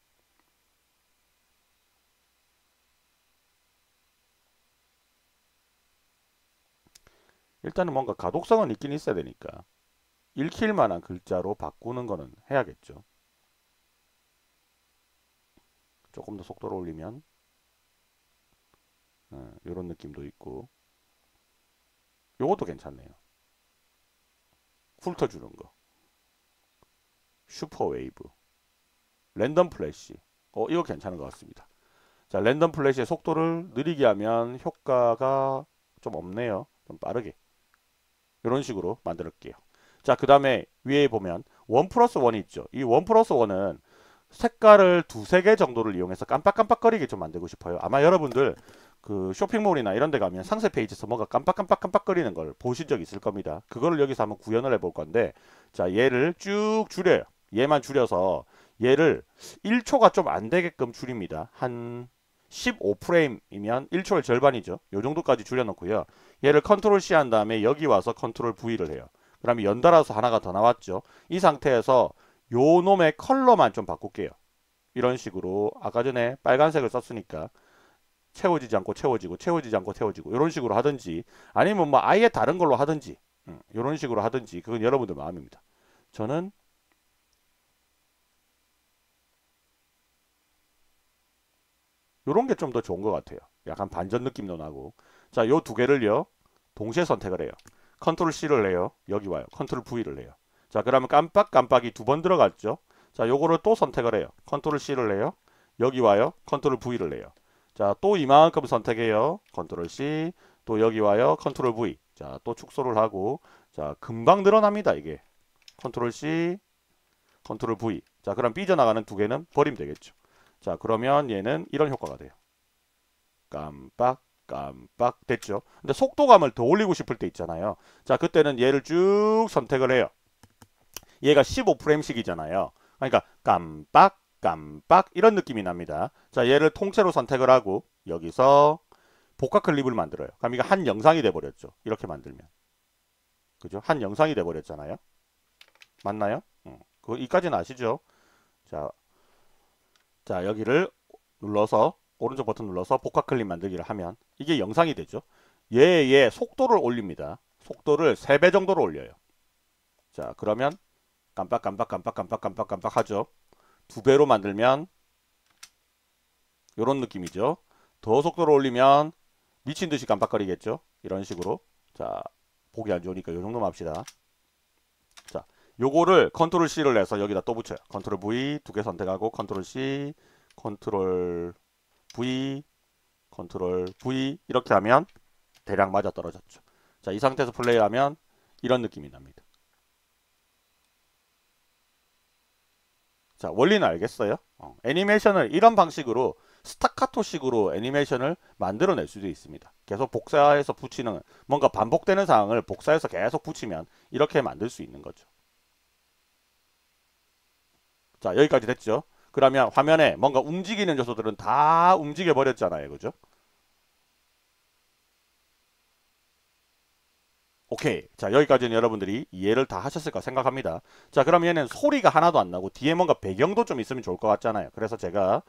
일단은 뭔가 가독성은 있긴 있어야 되니까 읽힐 만한 글자로 바꾸는 거는 해야겠죠. 조금 더 속도를 올리면 이런 느낌도 있고 요것도 괜찮네요. 훑어주는 거 슈퍼웨이브 랜덤 플래시 이거 괜찮은 것 같습니다. 자, 랜덤 플래시의 속도를 느리게 하면 효과가 좀 없네요. 좀 빠르게 이런 식으로 만들게요. 자, 그 다음에 위에 보면 원 플러스 원이 있죠. 이 원 플러스 원은 색깔을 두세 개 정도를 이용해서 깜빡깜빡거리게 좀 만들고 싶어요. 아마 여러분들 그 쇼핑몰이나 이런 데 가면 상세 페이지에서 뭔가 깜빡깜빡거리는 걸 보신 적 있을 겁니다. 그거를 여기서 한번 구현을 해볼 건데 자, 얘를 쭉 줄여요. 얘만 줄여서 얘를 1초가 좀 안 되게끔 줄입니다. 한 15프레임이면 1초의 절반이죠. 요 정도까지 줄여놓고요. 얘를 컨트롤 C 한 다음에 여기 와서 컨트롤 V를 해요. 그러면 연달아서 하나가 더 나왔죠. 이 상태에서 요 놈의 컬러만 좀 바꿀게요. 이런 식으로 아까 전에 빨간색을 썼으니까 채워지지 않고 채워지고 이런 식으로 하든지 아니면 뭐 아예 다른 걸로 하든지 이런 식으로 하든지 그건 여러분들 마음입니다. 저는 이런 게 좀 더 좋은 것 같아요. 약간 반전 느낌도 나고 자, 요 두 개를요 동시에 선택을 해요. 컨트롤 C를 해요. 여기 와요. 컨트롤 V를 해요. 자, 그러면 깜빡깜빡이 두 번 들어갔죠. 자, 요거를 또 선택을 해요. 컨트롤 C를 해요. 여기 와요. 컨트롤 V를 해요. 자, 또 이만큼 선택해요. 컨트롤 C. 또 여기 와요. 컨트롤 V. 자, 또 축소를 하고 자, 금방 늘어납니다. 이게. 컨트롤 C, 컨트롤 V. 자, 그럼 삐져나가는 두 개는 버리면 되겠죠. 자, 그러면 얘는 이런 효과가 돼요. 깜빡 됐죠. 근데 속도감을 더 올리고 싶을 때 있잖아요. 자, 그때는 얘를 쭉 선택을 해요. 얘가 15프레임씩이잖아요. 그러니까 깜빡 이런 느낌이 납니다. 자, 얘를 통째로 선택을 하고 여기서 복합 클립을 만들어요. 그럼 이거 한 영상이 돼 버렸죠. 이렇게 만들면. 그죠? 한 영상이 돼 버렸잖아요. 맞나요? 이까지는 아시죠? 자, 자, 여기를 눌러서 오른쪽 버튼 눌러서 복합 클립 만들기를 하면 이게 영상이 되죠. 얘의 속도를 올립니다. 속도를 3배 정도로 올려요. 자, 그러면 깜빡깜빡깜빡깜빡깜빡깜빡 하죠. 2배로 만들면 이런 느낌이죠. 더 속도를 올리면 미친 듯이 깜빡거리겠죠. 이런 식으로. 자, 보기 안 좋으니까 이 정도만 합시다. 자, 요거를 컨트롤 C를 내서 여기다 또 붙여요. 컨트롤 V 2개 선택하고 컨트롤 C, 컨트롤 V, 컨트롤 V 이렇게 하면 대략 맞아 떨어졌죠. 자, 이 상태에서 플레이하면 이런 느낌이 납니다. 자, 원리는 알겠어요? 애니메이션을 이런 방식으로 스타카토식으로 애니메이션을 만들어낼 수도 있습니다. 계속 복사해서 붙이는 뭔가 반복되는 상황을 복사해서 계속 붙이면 이렇게 만들 수 있는 거죠. 자, 여기까지 됐죠? 그러면 화면에 뭔가 움직이는 요소들은 다 움직여 버렸잖아요. 그죠? 오케이. 자, 여기까지는 여러분들이 이해를 다 하셨을까 생각합니다. 자, 그럼 얘는 소리가 하나도 안 나고 뒤에 뭔가 배경도 좀 있으면 좋을 것 같잖아요. 그래서 제가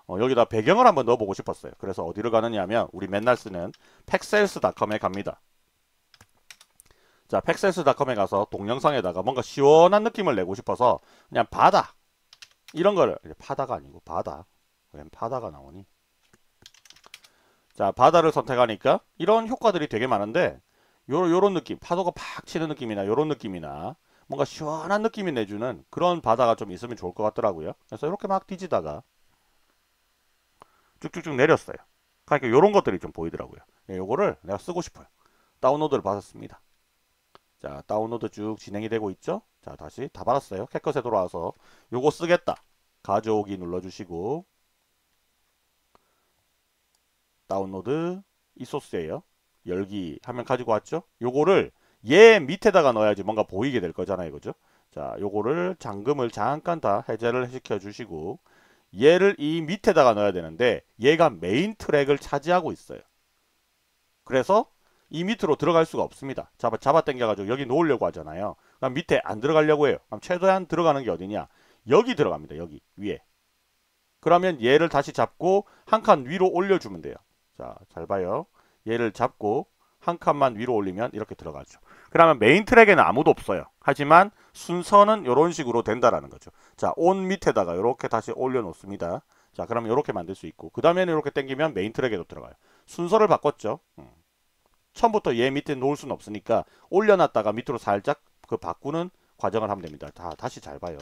여기다 배경을 한번 넣어보고 싶었어요. 그래서 어디로 가느냐 하면 우리 맨날 쓰는 팩셀스닷컴에 갑니다. 자, 팩셀스닷컴에 가서 동영상에다가 뭔가 시원한 느낌을 내고 싶어서 그냥 바다 이런 거를 파다가 아니고 바다. 웬 파다가 나오니? 자, 바다를 선택하니까 이런 효과들이 되게 많은데 요런 느낌, 파도가 팍 치는 느낌이나 요런 느낌이나 뭔가 시원한 느낌이 내주는 그런 바다가 좀 있으면 좋을 것 같더라고요. 그래서 이렇게 막 뒤지다가 쭉쭉쭉 내렸어요. 그러니까 요런 것들이 좀 보이더라고요. 요거를 내가 쓰고 싶어요. 다운로드를 받았습니다. 자, 다운로드 쭉 진행이 되고 있죠. 자, 다시 다 받았어요. 캡컷에 돌아와서 요거 쓰겠다. 가져오기 눌러주시고 다운로드 이 소스예요. 열기 하면 가지고 왔죠. 요거를 얘 밑에다가 넣어야지 뭔가 보이게 될 거잖아요. 그죠? 자, 요거를 잠금을 잠깐 다 해제를 시켜 주시고 얘를 이 밑에다가 넣어야 되는데 얘가 메인 트랙을 차지하고 있어요. 그래서 이 밑으로 들어갈 수가 없습니다. 잡아 당겨가지고 여기 놓으려고 하잖아요. 그럼 밑에 안 들어가려고 해요. 그럼 최대한 들어가는 게 어디냐? 여기 들어갑니다. 여기 위에. 그러면 얘를 다시 잡고 한 칸 위로 올려주면 돼요. 자, 잘 봐요. 얘를 잡고 한 칸만 위로 올리면 이렇게 들어가죠. 그러면 메인 트랙에는 아무도 없어요. 하지만 순서는 이런 식으로 된다라는 거죠. 자, 온 밑에다가 이렇게 다시 올려놓습니다. 자, 그러면 이렇게 만들 수 있고 그 다음에는 이렇게 당기면 메인 트랙에도 들어가요. 순서를 바꿨죠. 처음부터 얘 밑에 놓을 수는 없으니까 올려놨다가 밑으로 살짝 그 바꾸는 과정을 하면 됩니다. 다시 잘 봐요.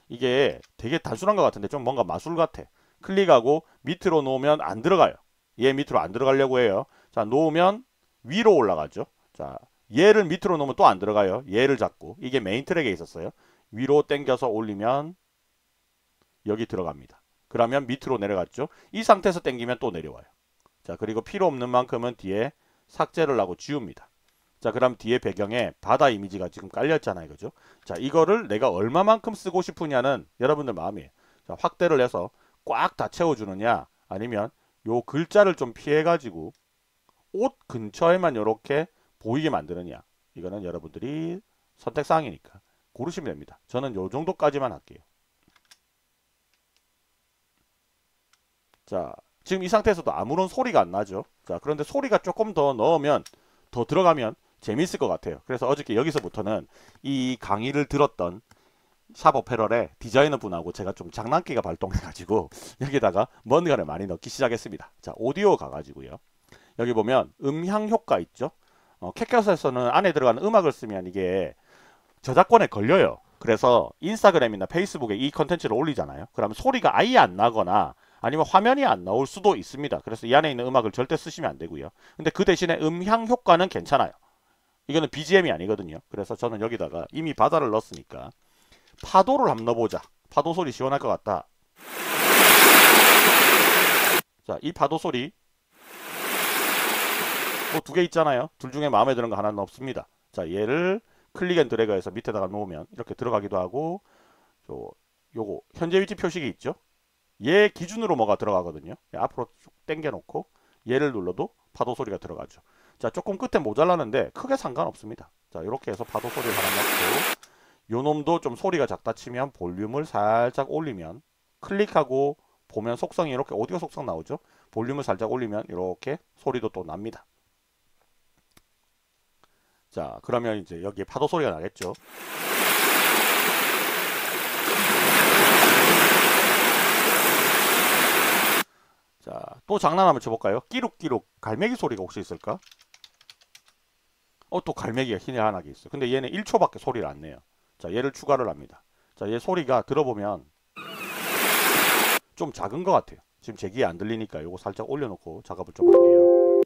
이게 되게 단순한 것 같은데 좀 뭔가 마술 같아. 클릭하고 밑으로 놓으면 안 들어가요. 얘 밑으로 안 들어가려고 해요. 자, 놓으면 위로 올라가죠. 자, 얘를 밑으로 놓으면 또 안 들어가요. 얘를 잡고 이게 메인 트랙에 있었어요. 위로 당겨서 올리면 여기 들어갑니다. 그러면 밑으로 내려갔죠. 이 상태에서 당기면 또 내려와요. 자, 그리고 필요 없는 만큼은 뒤에 삭제를 하고 지웁니다. 자, 그럼 뒤에 배경에 바다 이미지가 지금 깔렸잖아요. 그죠? 자, 이거를 내가 얼마만큼 쓰고 싶으냐는 여러분들 마음이에요. 자, 확대를 해서 꽉 다 채워주느냐 아니면 요 글자를 좀 피해가지고 옷 근처에만 이렇게 보이게 만드느냐 이거는 여러분들이 선택사항이니까 고르시면 됩니다. 저는 요 정도까지만 할게요. 자, 지금 이 상태에서도 아무런 소리가 안 나죠. 자, 그런데 소리가 조금 더 넣으면 더 들어가면 재밌을 것 같아요. 그래서 어저께 여기서부터는 이 강의를 들었던 샵 어페럴의 디자이너 분하고 제가 좀 장난기가 발동해가지고 여기다가 뭔가를 많이 넣기 시작했습니다. 자, 오디오 가가지고요. 여기 보면 음향 효과 있죠. 캡컷에서는 안에 들어가는 음악을 쓰면 이게 저작권에 걸려요. 그래서 인스타그램이나 페이스북에 이 컨텐츠를 올리잖아요. 그러면 소리가 아예 안 나거나 아니면 화면이 안 나올 수도 있습니다. 그래서 이 안에 있는 음악을 절대 쓰시면 안 되고요. 근데 그 대신에 음향 효과는 괜찮아요. 이거는 BGM이 아니거든요. 그래서 저는 여기다가 이미 바다를 넣었으니까 파도를 한번 넣어보자. 파도 소리 시원할 것 같다. 자, 이 파도 소리 뭐 두 개 있잖아요. 둘 중에 마음에 드는 거 하나는 없습니다. 자, 얘를 클릭 앤 드래그해서 밑에다가 놓으면 이렇게 들어가기도 하고 요거 현재 위치 표식이 있죠. 얘 기준으로 뭐가 들어가거든요. 앞으로 쭉 당겨 놓고 얘를 눌러도 파도 소리가 들어가죠. 자, 조금 끝에 모자라는데 크게 상관없습니다. 자, 이렇게 해서 파도 소리를 하나 넣고 놈도 좀 소리가 작다 치면 볼륨을 살짝 올리면, 클릭하고 보면 속성이 이렇게 오디오 속성 나오죠. 볼륨을 살짝 올리면 이렇게 소리도 또 납니다. 자, 그러면 이제 여기에 파도 소리가 나겠죠. 자, 또 장난 한번 쳐볼까요? 끼룩끼룩 갈매기 소리가 혹시 있을까? 또 갈매기가 희한하게 있어요. 근데 얘는 1초밖에 소리를 안 내요. 자, 얘를 추가를 합니다. 자, 얘 소리가 들어보면 좀 작은 것 같아요. 지금 제 귀에 안 들리니까 이거 살짝 올려놓고 작업을 좀 할게요.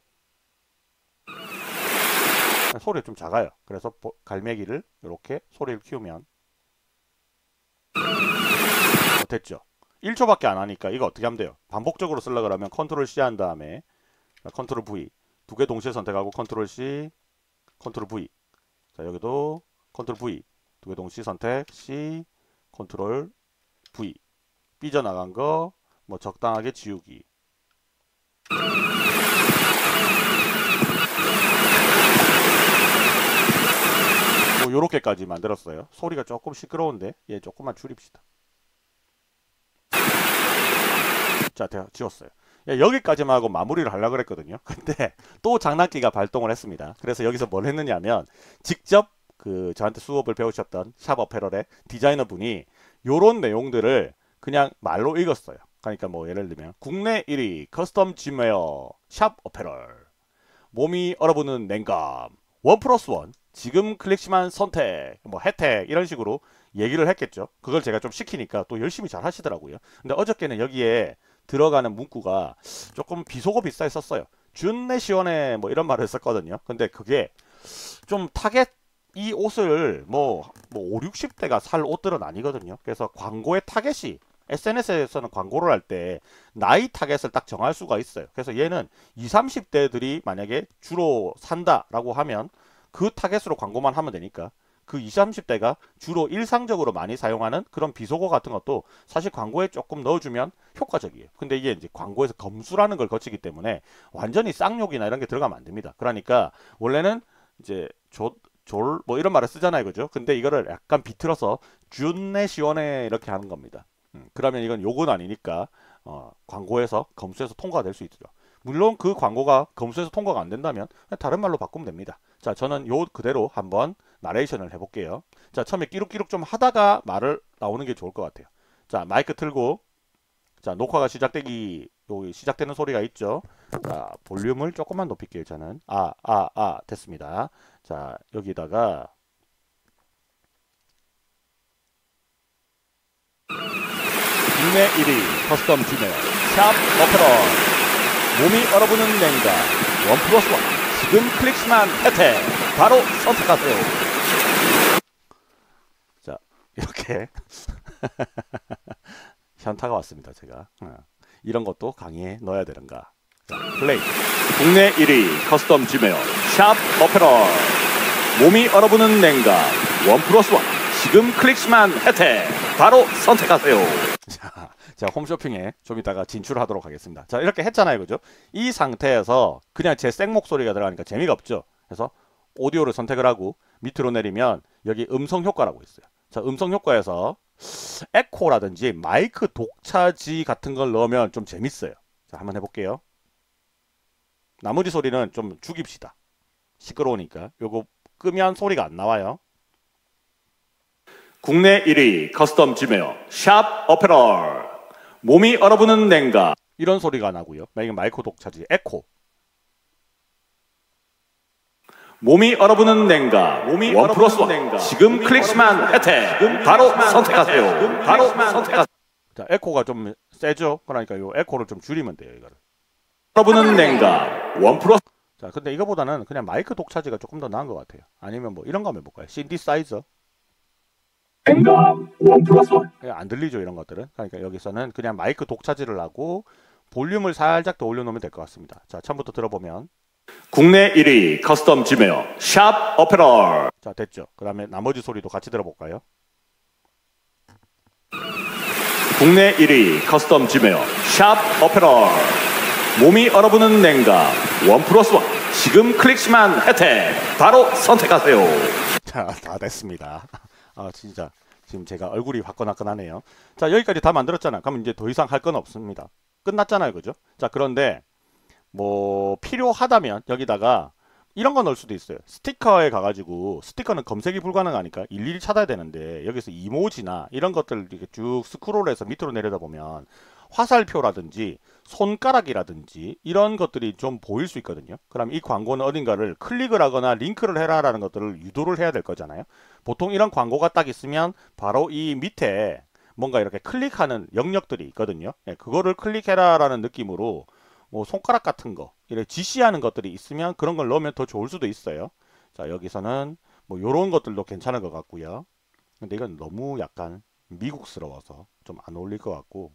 소리가 좀 작아요. 그래서 갈매기를 이렇게 소리를 키우면 됐죠. 1초밖에 안 하니까 이거 어떻게 하면 돼요? 반복적으로 쓰려고 그러면 컨트롤 C 한 다음에 컨트롤 V 두 개 동시에 선택하고 컨트롤 C, 컨트롤 V. 자, 여기도 컨트롤 V 두 개 동시에 선택 C, 컨트롤 V. 삐져나간 거 뭐 적당하게 지우기. 뭐 요렇게까지 만들었어요. 소리가 조금 시끄러운데 얘 조금만 줄입시다. 자, 지웠어요. 여기까지만 하고 마무리를 하려고 그랬거든요. 근데 또 장난기가 발동을 했습니다. 그래서 여기서 뭘 했느냐면 직접 저한테 수업을 배우셨던 샵 어페럴의 디자이너 분이 요런 내용들을 그냥 말로 읽었어요. 그러니까 뭐 예를 들면 국내 1위 커스텀 짐웨어 샵 어페럴, 몸이 얼어붙는 냉감 1+1 지금 클릭시만 선택 뭐 혜택 이런 식으로 얘기를 했겠죠. 그걸 제가 좀 시키니까 또 열심히 잘 하시더라고요. 근데 어저께는 여기에 들어가는 문구가 조금 비속어 비슷하게 썼어요. 준내 시원해 뭐 이런 말을 썼거든요. 근데 그게 좀 타겟 이 옷을 뭐 5, 60대가 살 옷들은 아니거든요. 그래서 광고의 타겟이 SNS에서는 광고를 할 때 나이 타겟을 딱 정할 수가 있어요. 그래서 얘는 20, 30대들이 만약에 주로 산다라고 하면 그 타겟으로 광고만 하면 되니까 그 20, 30대가 주로 일상적으로 많이 사용하는 그런 비속어 같은 것도 사실 광고에 조금 넣어주면 효과적이에요. 근데 이게 이제 광고에서 검수라는 걸 거치기 때문에 완전히 쌍욕이나 이런 게 들어가면 안 됩니다. 그러니까 원래는 이제 졸 뭐 이런 말을 쓰잖아요. 그죠? 근데 이거를 약간 비틀어서 준내 시원해 이렇게 하는 겁니다. 그러면 이건 욕은 아니니까 광고에서 검수해서 통과가 될 수 있죠. 물론 그 광고가 검수해서 통과가 안 된다면 다른 말로 바꾸면 됩니다. 자, 저는 요 그대로 한번 나레이션을 해볼게요. 자, 처음에 끼룩끼룩 좀 하다가 말을 나오는 게 좋을 것 같아요. 자, 마이크 틀고 자, 녹화가 시작되는 소리가 있죠. 자, 볼륨을 조금만 높일게요. 저는 됐습니다. 자, 여기다가 국내 1위 커스텀 짐웨어 샵 어페럴, 몸이 얼어붙는 냉감 1+1 지금 클릭시만 혜택 바로 선택하세요. 자, 이렇게 현타가 왔습니다. 제가 이런 것도 강의에 넣어야 되는가. 자, 플레이. 국내 1위 커스텀 짐웨어 샵 어페럴, 몸이 얼어붙는 냉감 1+1 지금 클릭시만 혜택 바로 선택하세요. 자, 홈쇼핑에 좀 이따가 진출하도록 하겠습니다. 자, 이렇게 했잖아요. 그죠? 이 상태에서 그냥 제 생 목소리가 들어가니까 재미가 없죠. 그래서 오디오를 선택을 하고 밑으로 내리면 여기 음성 효과라고 있어요. 자, 음성 효과에서 에코라든지 마이크 독차지 같은 걸 넣으면 좀 재밌어요. 자, 한번 해볼게요. 나머지 소리는 좀 죽입시다. 시끄러우니까. 요거 끄면 소리가 안 나와요. 국내 1위 커스텀 짐웨어 샵 어페럴, 몸이 얼어붙는 냉감 이런 소리가 나고요. 이건 마이크 독차지 에코. 몸이 얼어붙는 냉감 1+1 지금 클릭시만 혜택 바로 선택하세요. 바로 선택하세요. 자, 에코가 좀 세죠. 그러니까 요 에코를 좀 줄이면 돼요. 이거를 얼어붙는 냉감 1+. 자, 근데 이거보다는 그냥 마이크 독차지가 조금 더 나은 것 같아요. 아니면 뭐 이런 거 한번 해볼까요? 신디사이저. 냉감 1+1. 안 들리죠, 이런 것들은. 그러니까 여기서는 그냥 마이크 독차지를 하고 볼륨을 살짝 더 올려놓으면 될 것 같습니다. 자, 처음부터 들어보면 국내 1위 커스텀 짐웨어 샵 어페럴. 자, 됐죠. 그 다음에 나머지 소리도 같이 들어볼까요? 국내 1위 커스텀 짐웨어 샵 어페럴, 몸이 얼어붙는 냉감 1+1 지금 클릭시만 혜택 바로 선택하세요. 자, 다 됐습니다. 아, 진짜. 지금 제가 얼굴이 화끈화끈하네요. 자, 여기까지 다 만들었잖아. 그럼 이제 더 이상 할 건 없습니다. 끝났잖아요. 그죠? 자, 그런데 뭐 필요하다면 여기다가 이런 거 넣을 수도 있어요. 스티커에 가가지고 스티커는 검색이 불가능하니까 일일이 찾아야 되는데 여기서 이모지나 이런 것들 이렇게 쭉 스크롤해서 밑으로 내려다 보면 화살표라든지 손가락이라든지 이런 것들이 좀 보일 수 있거든요. 그럼 이 광고는 어딘가를 클릭을 하거나 링크를 해라라는 것들을 유도를 해야 될 거잖아요. 보통 이런 광고가 딱 있으면 바로 이 밑에 뭔가 이렇게 클릭하는 영역들이 있거든요. 예, 그거를 클릭해라라는 느낌으로 뭐 손가락 같은 거 이렇게 지시하는 것들이 있으면 그런 걸 넣으면 더 좋을 수도 있어요. 자, 여기서는 뭐 요런 것들도 괜찮은 것 같고요. 근데 이건 너무 약간 미국스러워서 좀 안 어울릴 것 같고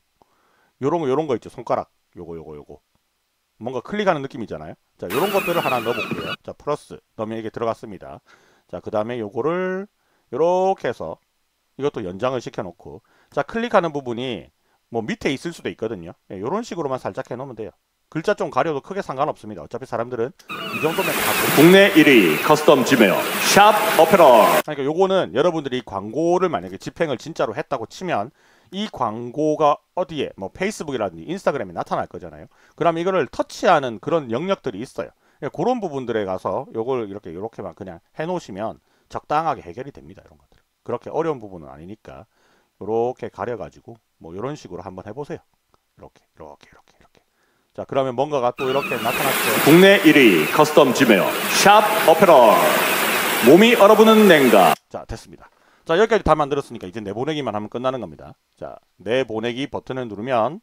요런 거 있죠. 손가락 요거 뭔가 클릭하는 느낌이잖아요. 자, 요런 것들을 하나 넣어볼게요. 자, 플러스 넣으면 이게 들어갔습니다. 자, 그 다음에 요거를 요렇게 해서 이것도 연장을 시켜놓고 자, 클릭하는 부분이 뭐 밑에 있을 수도 있거든요. 예, 요런 식으로만 살짝 해놓으면 돼요. 글자 좀 가려도 크게 상관없습니다. 어차피 사람들은 이 정도면 다
국내 1위 커스텀 지메어 샵 어페럴.
그러니까 요거는 여러분들이 광고를 만약에 집행을 진짜로 했다고 치면 이 광고가 어디에 뭐 페이스북이라든지 인스타그램에 나타날 거잖아요. 그럼 이거를 터치하는 그런 영역들이 있어요. 그러니까 그런 부분들에 가서 요걸 이렇게만 그냥 해놓으시면 적당하게 해결이 됩니다. 이런 것들. 그렇게 어려운 부분은 아니니까 요렇게 가려가지고 뭐 이런 식으로 한번 해보세요. 이렇게. 자, 그러면 뭔가가 또 이렇게 나타났죠.
국내 1위 커스텀 지메어 샵 어페럴. 몸이 얼어붙는 냉각.
자, 됐습니다. 자, 여기까지 다 만들었으니까 이제 내보내기만 하면 끝나는 겁니다. 자, 내보내기 버튼을 누르면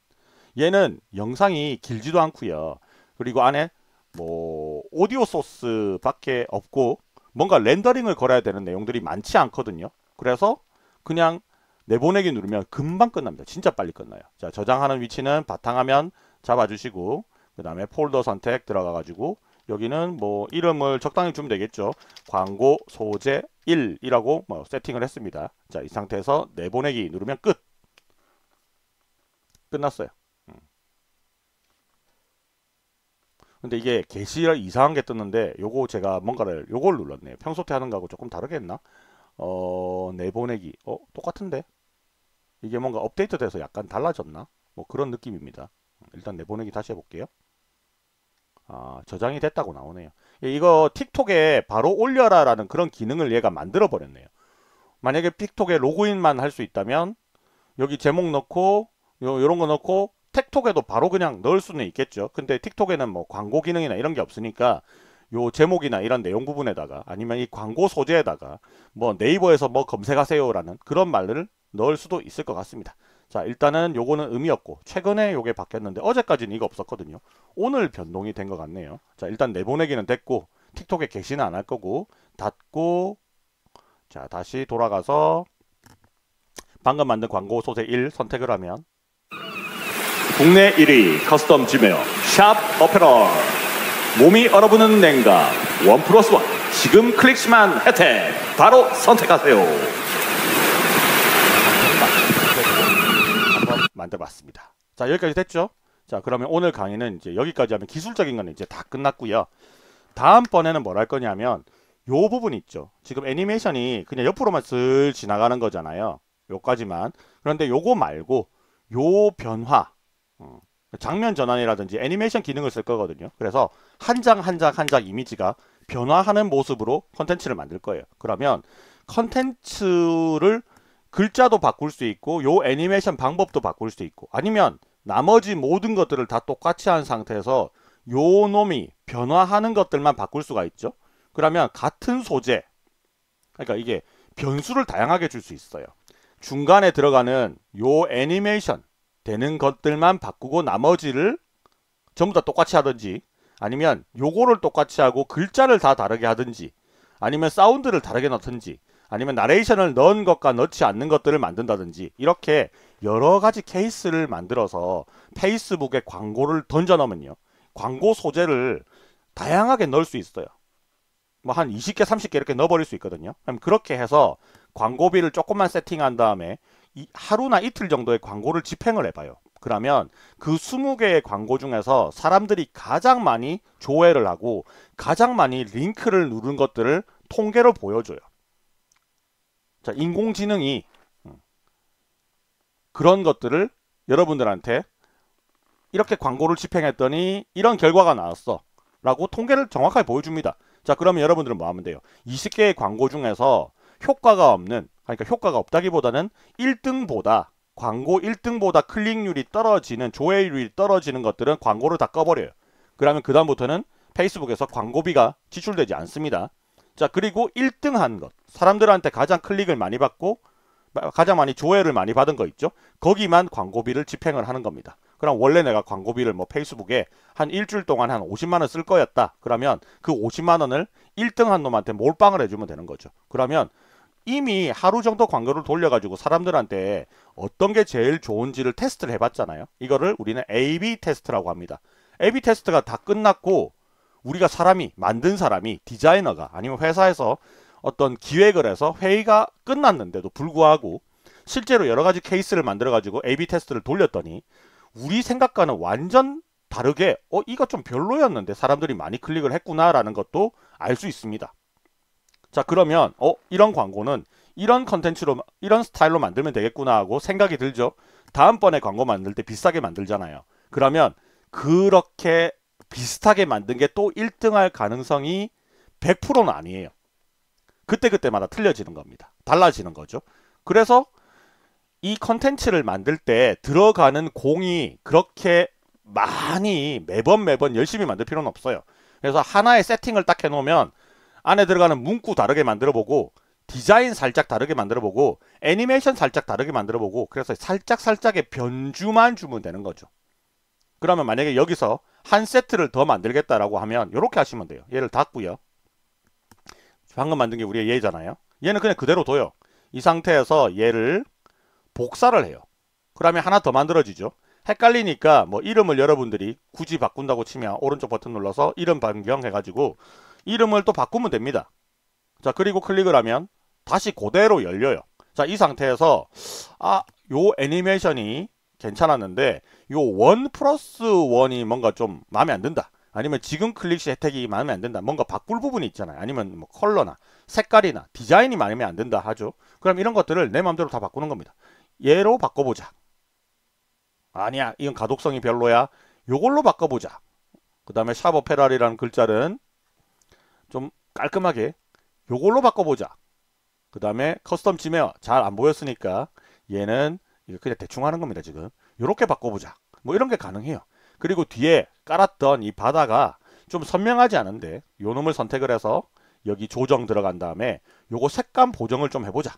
얘는 영상이 길지도 않고요. 그리고 안에 뭐 오디오 소스 밖에 없고 뭔가 렌더링을 걸어야 되는 내용들이 많지 않거든요. 그래서 그냥 내보내기 누르면 금방 끝납니다. 진짜 빨리 끝나요. 자, 저장하는 위치는 바탕화면 잡아주시고 그 다음에 폴더 선택 들어가가지고 여기는 뭐 이름을 적당히 주면 되겠죠. 광고 소재 1이라고 뭐 세팅을 했습니다. 자, 이 상태에서 내보내기 누르면 끝. 끝났어요. 근데 이게 게시가 이상한 게 떴는데 요거 제가 뭔가를 요걸 눌렀네요. 평소 때 하는 거하고 조금 다르게 했나? 내보내기 똑같은데 이게 뭔가 업데이트 돼서 약간 달라졌나? 뭐 그런 느낌입니다. 일단 내보내기 다시 해볼게요. 아, 저장이 됐다고 나오네요. 이거 틱톡에 바로 올려라 라는 그런 기능을 얘가 만들어 버렸네요. 만약에 틱톡에 로그인만 할 수 있다면 여기 제목 넣고 요런 거 넣고 틱톡에도 바로 그냥 넣을 수는 있겠죠. 근데 틱톡에는 뭐 광고 기능이나 이런 게 없으니까 요 제목이나 이런 내용 부분에다가 아니면 이 광고 소재에다가 뭐 네이버에서 뭐 검색하세요 라는 그런 말을 넣을 수도 있을 것 같습니다. 자, 일단은 요거는 의미 없고 최근에 요게 바뀌었는데 어제까지는 이거 없었거든요. 오늘 변동이 된 것 같네요. 자, 일단 내보내기는 됐고 틱톡에 게시는 안 할 거고 닫고 자, 다시 돌아가서 방금 만든 광고 소재 1 선택을 하면
국내 1위 커스텀 지메어 샵 어페럴. 몸이 얼어붙는 냉각 1+1 지금 클릭시만 혜택 바로 선택하세요.
한번 만들어봤습니다. 자, 여기까지 됐죠? 자, 그러면 오늘 강의는 이제 여기까지 하면 기술적인 거는 이제 다 끝났고요. 다음번에는 뭘 할 거냐면 요 부분 있죠. 지금 애니메이션이 그냥 옆으로만 슬 지나가는 거잖아요. 요까지만. 그런데 요거 말고 요 변화 장면 전환이라든지 애니메이션 기능을 쓸 거거든요. 그래서 한 장 한 장 한 장 이미지가 변화하는 모습으로 컨텐츠를 만들 거예요. 그러면 컨텐츠를 글자도 바꿀 수 있고 요 애니메이션 방법도 바꿀 수 있고 아니면 나머지 모든 것들을 다 똑같이 한 상태에서 요 놈이 변화하는 것들만 바꿀 수가 있죠. 그러면 같은 소재 그러니까 이게 변수를 다양하게 줄 수 있어요. 중간에 들어가는 요 애니메이션 되는 것들만 바꾸고 나머지를 전부 다 똑같이 하든지 아니면 요거를 똑같이 하고 글자를 다 다르게 하든지 아니면 사운드를 다르게 넣든지 아니면 나레이션을 넣은 것과 넣지 않는 것들을 만든다든지 이렇게 여러 가지 케이스를 만들어서 페이스북에 광고를 던져 넣으면요. 광고 소재를 다양하게 넣을 수 있어요. 뭐 한 20개, 30개 이렇게 넣어버릴 수 있거든요. 그럼 그렇게 해서 광고비를 조금만 세팅한 다음에 하루나 이틀 정도의 광고를 집행을 해봐요. 그러면 그 20개의 광고 중에서 사람들이 가장 많이 조회를 하고 가장 많이 링크를 누른 것들을 통계로 보여줘요. 자, 인공지능이 그런 것들을 여러분들한테 이렇게 광고를 집행했더니 이런 결과가 나왔어 라고 통계를 정확하게 보여줍니다. 자, 그러면 여러분들은 뭐 하면 돼요? 20개의 광고 중에서 효과가 없는, 그러니까 효과가 없다기보다는 1등보다, 광고 1등보다 클릭률이 떨어지는, 조회율이 떨어지는 것들은 광고를 다 꺼버려요. 그러면 그 다음부터는 페이스북에서 광고비가 지출되지 않습니다. 자, 그리고 1등한 것, 사람들한테 가장 클릭을 많이 받고 가장 많이 조회를 많이 받은 거 있죠? 거기만 광고비를 집행을 하는 겁니다. 그럼 원래 내가 광고비를 뭐 페이스북에 한 일주일 동안 한 50만 원 쓸 거였다. 그러면 그 50만 원을 1등한 놈한테 몰빵을 해주면 되는 거죠. 그러면 이미 하루 정도 광고를 돌려가지고 사람들한테 어떤 게 제일 좋은지를 테스트를 해봤잖아요. 이거를 우리는 A/B 테스트라고 합니다. A/B 테스트가 다 끝났고 우리가 만든 사람이 디자이너가 아니면 회사에서 어떤 기획을 해서 회의가 끝났는데도 불구하고 실제로 여러 가지 케이스를 만들어 가지고 A/B 테스트를 돌렸더니 우리 생각과는 완전 다르게 이거 좀 별로였는데 사람들이 많이 클릭을 했구나라는 것도 알 수 있습니다. 자, 그러면 이런 광고는 이런 컨텐츠로 이런 스타일로 만들면 되겠구나 하고 생각이 들죠. 다음번에 광고 만들 때 비싸게 만들잖아요. 그러면 그렇게 비슷하게 만든 게 또 1등할 가능성이 100%는 아니에요. 그때그때마다 틀려지는 겁니다. 달라지는 거죠. 그래서 이 컨텐츠를 만들 때 들어가는 공이 그렇게 많이 매번 열심히 만들 필요는 없어요. 그래서 하나의 세팅을 딱 해놓으면 안에 들어가는 문구 다르게 만들어보고 디자인 살짝 다르게 만들어보고 애니메이션 살짝 다르게 만들어보고 그래서 살짝의 변주만 주면 되는 거죠. 그러면 만약에 여기서 한 세트를 더 만들겠다라고 하면 이렇게 하시면 돼요. 얘를 닫고요. 방금 만든 게 우리의 얘잖아요. 얘는 그냥 그대로 둬요. 이 상태에서 얘를 복사를 해요. 그러면 하나 더 만들어지죠. 헷갈리니까 뭐 이름을 여러분들이 굳이 바꾼다고 치면 오른쪽 버튼 눌러서 이름 변경해가지고 이름을 또 바꾸면 됩니다. 자, 그리고 클릭을 하면 다시 그대로 열려요. 자, 이 상태에서 요 애니메이션이 괜찮았는데 요 1+1이 뭔가 좀 마음에 안 든다. 아니면 지금 클릭 시 혜택이 마음에 안 든다. 뭔가 바꿀 부분이 있잖아요. 아니면 뭐 컬러나 색깔이나 디자인이 마음에 안 든다 하죠. 그럼 이런 것들을 내 마음대로 다 바꾸는 겁니다. 얘로 바꿔보자. 아니야, 이건 가독성이 별로야. 요걸로 바꿔보자. 그 다음에 샵 페라리라는 글자는 좀 깔끔하게 요걸로 바꿔보자. 그 다음에 커스텀 지메어 잘 안 보였으니까 얘는 이거 그냥 대충 하는 겁니다. 지금 요렇게 바꿔보자. 뭐 이런 게 가능해요. 그리고 뒤에 깔았던 이 바다가 좀 선명하지 않은데 요 놈을 선택을 해서 여기 조정 들어간 다음에 요거 색감 보정을 좀 해보자.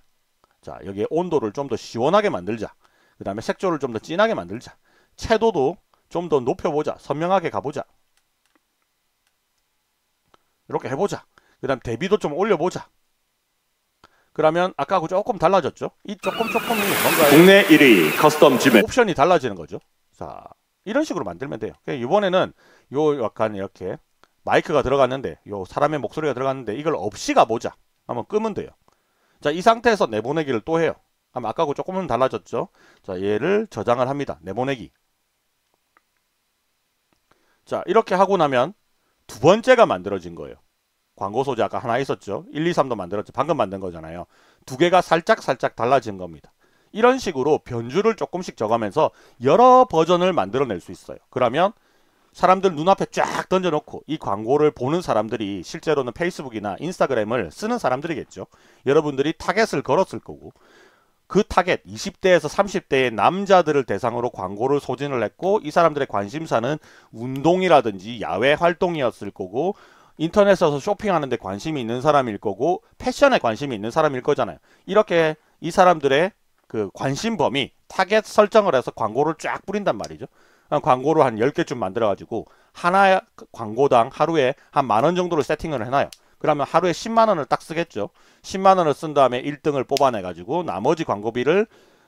자, 여기에 온도를 좀 더 시원하게 만들자. 그 다음에 색조를 좀 더 진하게 만들자. 채도도 좀 더 높여보자. 선명하게 가보자. 이렇게 해보자. 그 다음 대비도 좀 올려보자. 그러면 아까하고 조금 달라졌죠? 이 조금이 뭔가
국내 1위 커스텀 지메
옵션이 달라지는 거죠. 자, 이런 식으로 만들면 돼요. 이번에는 요 약간 이렇게 마이크가 들어갔는데 요 사람의 목소리가 들어갔는데 이걸 없이 가보자. 한번 끄면 돼요. 자, 이 상태에서 내보내기를 또 해요. 그럼 아까하고 조금은 달라졌죠. 자, 얘를 저장을 합니다. 내보내기. 자, 이렇게 하고 나면 두 번째가 만들어진 거예요. 광고 소재 아까 하나 있었죠. 1, 2, 3도 만들었죠. 방금 만든 거잖아요. 두 개가 살짝 달라진 겁니다. 이런 식으로 변주를 조금씩 적으면서 여러 버전을 만들어낼 수 있어요. 그러면 사람들 눈앞에 쫙 던져놓고 이 광고를 보는 사람들이 실제로는 페이스북이나 인스타그램을 쓰는 사람들이겠죠. 여러분들이 타겟을 걸었을 거고 그 타겟 20대에서 30대의 남자들을 대상으로 광고를 소진을 했고 이 사람들의 관심사는 운동이라든지 야외 활동이었을 거고 인터넷에서 쇼핑하는 데 관심이 있는 사람일 거고 패션에 관심이 있는 사람일 거잖아요. 이렇게 이 사람들의 그 관심 범위 타겟 설정을 해서 광고를 쫙 뿌린단 말이죠. 광고를 한 10개쯤 만들어 가지고 하나 광고당 하루에 한 10,000원 정도를 세팅을 해놔요. 그러면 하루에 10만 원을 딱 쓰겠죠. 10만 원을 쓴 다음에 1등을 뽑아내 가지고 나머지 광고비를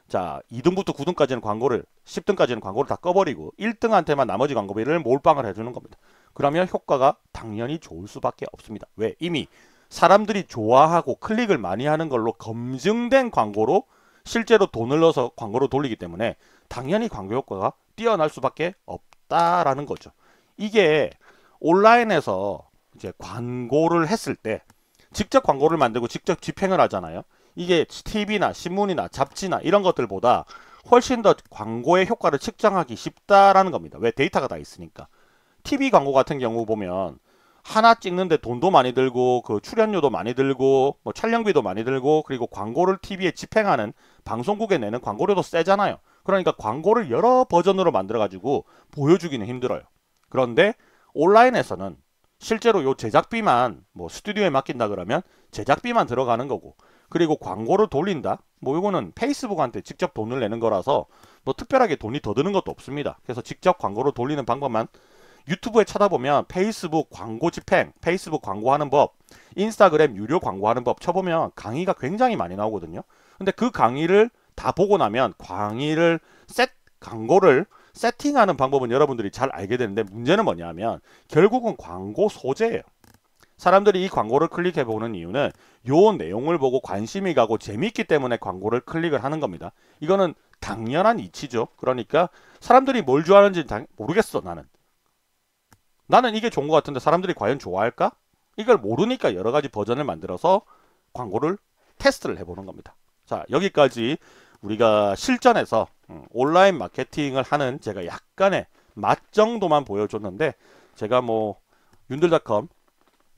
자 2등부터 9등까지는 광고를 10등까지는 광고를 다 꺼버리고 1등한테만 나머지 광고비를 몰빵을 해주는 겁니다. 그러면 효과가 당연히 좋을 수밖에 없습니다. 왜? 이미 사람들이 좋아하고 클릭을 많이 하는 걸로 검증된 광고로 실제로 돈을 넣어서 광고로 돌리기 때문에 당연히 광고 효과가 뛰어날 수밖에 없다라는 거죠. 이게 온라인에서 이제 광고를 했을 때 직접 광고를 만들고 직접 집행을 하잖아요. 이게 TV나 신문이나 잡지나 이런 것들보다 훨씬 더 광고의 효과를 측정하기 쉽다라는 겁니다. 왜? 데이터가 다 있으니까. TV 광고 같은 경우 보면 하나 찍는데 돈도 많이 들고 그 출연료도 많이 들고 뭐 촬영비도 많이 들고 그리고 광고를 TV에 집행하는 방송국에 내는 광고료도 세잖아요. 그러니까 광고를 여러 버전으로 만들어 가지고 보여주기는 힘들어요. 그런데 온라인에서는 실제로 요 제작비만 뭐 스튜디오에 맡긴다 그러면 제작비만 들어가는 거고 그리고 광고를 돌린다 뭐 이거는 페이스북한테 직접 돈을 내는 거라서 뭐 특별하게 돈이 더 드는 것도 없습니다. 그래서 직접 광고를 돌리는 방법만 유튜브에 찾아보면 페이스북 광고 집행, 페이스북 광고하는 법, 인스타그램 유료 광고하는 법 쳐보면 강의가 굉장히 많이 나오거든요. 근데 그 강의를 다 보고 나면 광고를 세팅하는 방법은 여러분들이 잘 알게 되는데 문제는 뭐냐면 결국은 광고 소재예요. 사람들이 이 광고를 클릭해 보는 이유는 요 내용을 보고 관심이 가고 재미있기 때문에 광고를 클릭을 하는 겁니다. 이거는 당연한 이치죠. 그러니까 사람들이 뭘 좋아하는지 모르겠어 나는. 나는 이게 좋은 것 같은데 사람들이 과연 좋아할까? 이걸 모르니까 여러 가지 버전을 만들어서 광고를 테스트를 해보는 겁니다. 자, 여기까지 우리가 실전에서 온라인 마케팅을 하는 제가 약간의 맛 정도만 보여줬는데 제가 뭐 윤들닷컴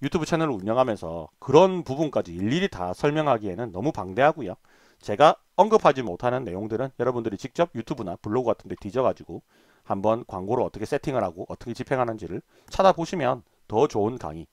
유튜브 채널을 운영하면서 그런 부분까지 일일이 다 설명하기에는 너무 방대하고요. 제가 언급하지 못하는 내용들은 여러분들이 직접 유튜브나 블로그 같은 데 뒤져가지고 한번 광고를 어떻게 세팅을 하고 어떻게 집행하는지를 찾아보시면 더 좋은 강의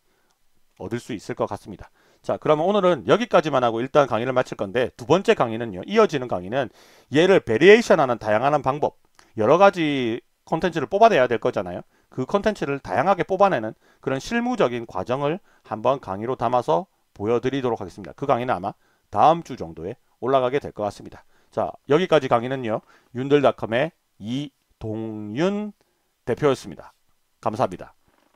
얻을 수 있을 것 같습니다. 자, 그러면 오늘은 여기까지만 하고 일단 강의를 마칠 건데 두 번째 강의는요. 이어지는 강의는 얘를 베리에이션하는 다양한 방법 여러 가지 콘텐츠를 뽑아내야 될 거잖아요. 그 콘텐츠를 다양하게 뽑아내는 그런 실무적인 과정을 한번 강의로 담아서 보여드리도록 하겠습니다. 그 강의는 아마 다음 주 정도에 올라가게 될 것 같습니다. 자, 여기까지 강의는요. 윤들닷컴의 이동윤 대표였습니다. 감사합니다.